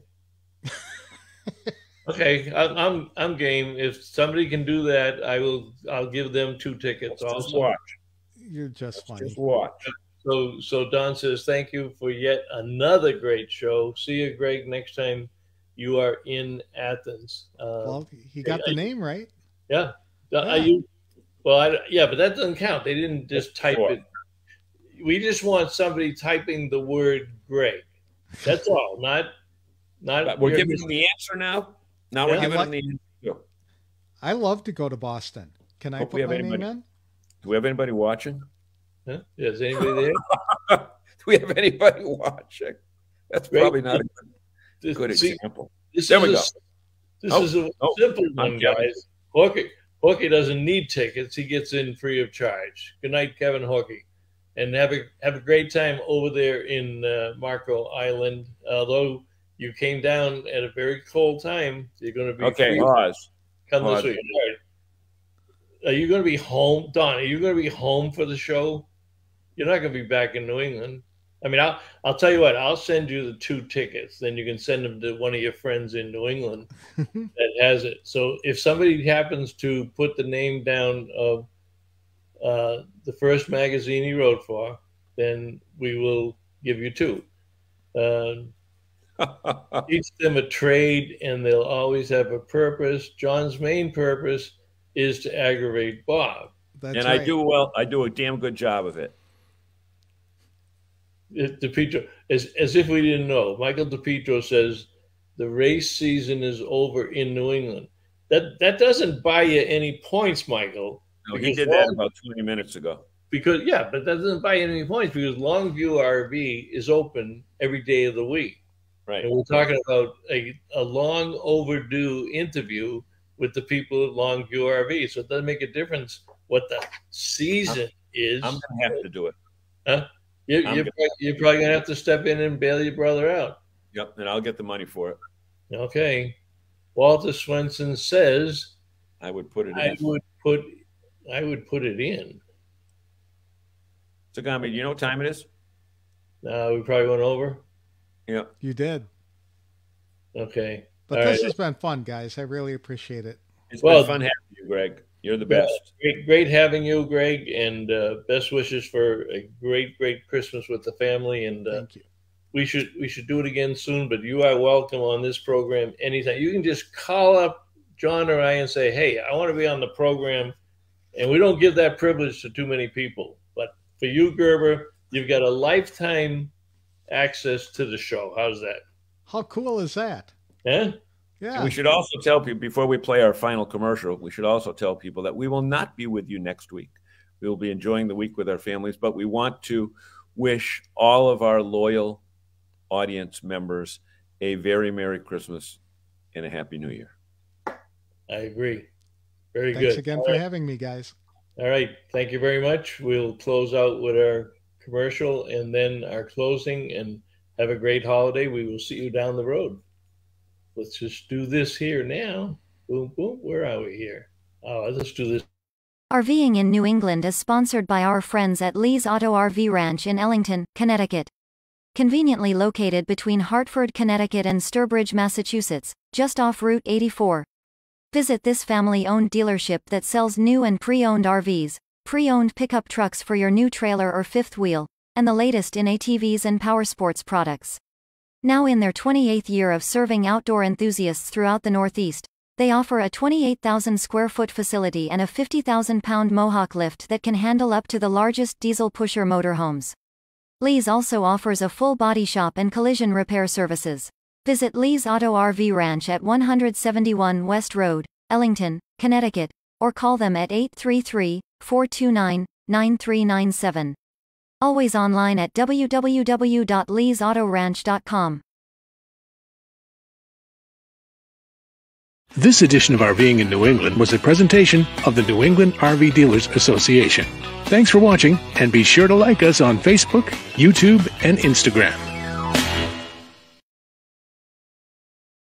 Speaker 3: Okay, I'm game. If somebody can do that, I'll give them 2 tickets.
Speaker 2: Just watch.
Speaker 5: You're just funny.
Speaker 2: Just watch.
Speaker 3: So Don says thank you for yet another great show. See you, Greg, next time you are in Athens.
Speaker 5: Well, he got the name right.
Speaker 3: Yeah.
Speaker 5: Yeah.
Speaker 3: But that doesn't count. They didn't just type it. We just want somebody typing the word Greg. That's all. Not.
Speaker 2: We're giving them the answer now. Now we're giving them the answer.
Speaker 5: I love to go to Boston. Can I put my name in?
Speaker 2: Do we have anybody watching?
Speaker 3: Huh? Is anybody there?
Speaker 2: Do we have anybody watching? That's probably not a good example. There we go.
Speaker 3: This is a simple one, guys. Hooky doesn't need tickets. He gets in free of charge. Good night, Kevin Hooky. And have a great time over there in Marco Island. Although you came down at a very cold time, you're going to be
Speaker 2: okay.
Speaker 3: Come this week. Are you going to be home, Don? Are you going to be home for the show? You're not going to be back in New England. I mean, I'll tell you what. I'll send you the 2 tickets. Then you can send them to one of your friends in New England that has it. So if somebody happens to put the name down of the first magazine he wrote for, then we will give you 2. Teach them a trade, and they'll always have a purpose. John's main purpose is to aggravate Bob.
Speaker 5: That's
Speaker 2: and
Speaker 5: right.
Speaker 2: I do well. I do a damn good job of it.
Speaker 3: DePietro, as if we didn't know, Michael DePietro says the race season is over in New England. That doesn't buy you any points, Michael.
Speaker 2: No, he did that about 20 minutes ago.
Speaker 3: But that doesn't buy you any points because Longview RV is open every day of the week.
Speaker 2: Right.
Speaker 3: And we're talking about a long overdue interview with the people at Longview RV. So it doesn't make a difference what the season is.
Speaker 2: I'm going to have to do it.
Speaker 3: Huh? You're probably going to have to step in and bail your brother out.
Speaker 2: Yep, and I'll get the money for it.
Speaker 3: Okay. Walter Swenson says,
Speaker 2: I would put it in.
Speaker 3: I would put it in.
Speaker 2: So, Gami, you know what time it is?
Speaker 3: We probably went over.
Speaker 2: Yeah.
Speaker 5: You did.
Speaker 3: Okay.
Speaker 5: But this has been fun, guys. I really appreciate it.
Speaker 2: It's been fun having you, Greg. You're the best.
Speaker 3: Great having you, Greg, and best wishes for a great Christmas with the family. And
Speaker 5: thank you.
Speaker 3: We should do it again soon. But you are welcome on this program anytime. You can just call up John or I and say, "Hey, I want to be on the program," and we don't give that privilege to too many people. But for you, Gerber, you've got a lifetime access to the show. How's that?
Speaker 5: How cool is that?
Speaker 3: Yeah.
Speaker 5: Yeah.
Speaker 2: And we should also tell people, before we play our final commercial, we should also tell people that we will not be with you next week. We will be enjoying the week with our families, but we want to wish all of our loyal audience members a very Merry Christmas and a Happy New Year.
Speaker 3: I agree. Very good.
Speaker 5: Thanks again for having me, guys.
Speaker 3: All right. Thank you very much. We'll close out with our commercial and then our closing, and have a great holiday. We will see you down the road. Let's just do this here now. Boom, boom. Where are we here? Oh, let's do this.
Speaker 4: RVing in New England is sponsored by our friends at Lee's Auto RV Ranch in Ellington, Connecticut. Conveniently located between Hartford, Connecticut and Sturbridge, Massachusetts, just off Route 84. Visit this family-owned dealership that sells new and pre-owned RVs, pre-owned pickup trucks for your new trailer or fifth wheel, and the latest in ATVs and powersports products. Now in their 28th year of serving outdoor enthusiasts throughout the Northeast, they offer a 28,000 square foot facility and a 50,000 pound Mohawk lift that can handle up to the largest diesel pusher motorhomes. Lee's also offers a full body shop and collision repair services. Visit Lee's Auto RV Ranch at 171 West Road, Ellington, Connecticut, or call them at 833-429-9397. Always online at www.leesautoranch.com.
Speaker 1: This edition of RVing in New England was a presentation of the New England RV Dealers Association. Thanks for watching, and be sure to like us on Facebook, YouTube, and Instagram.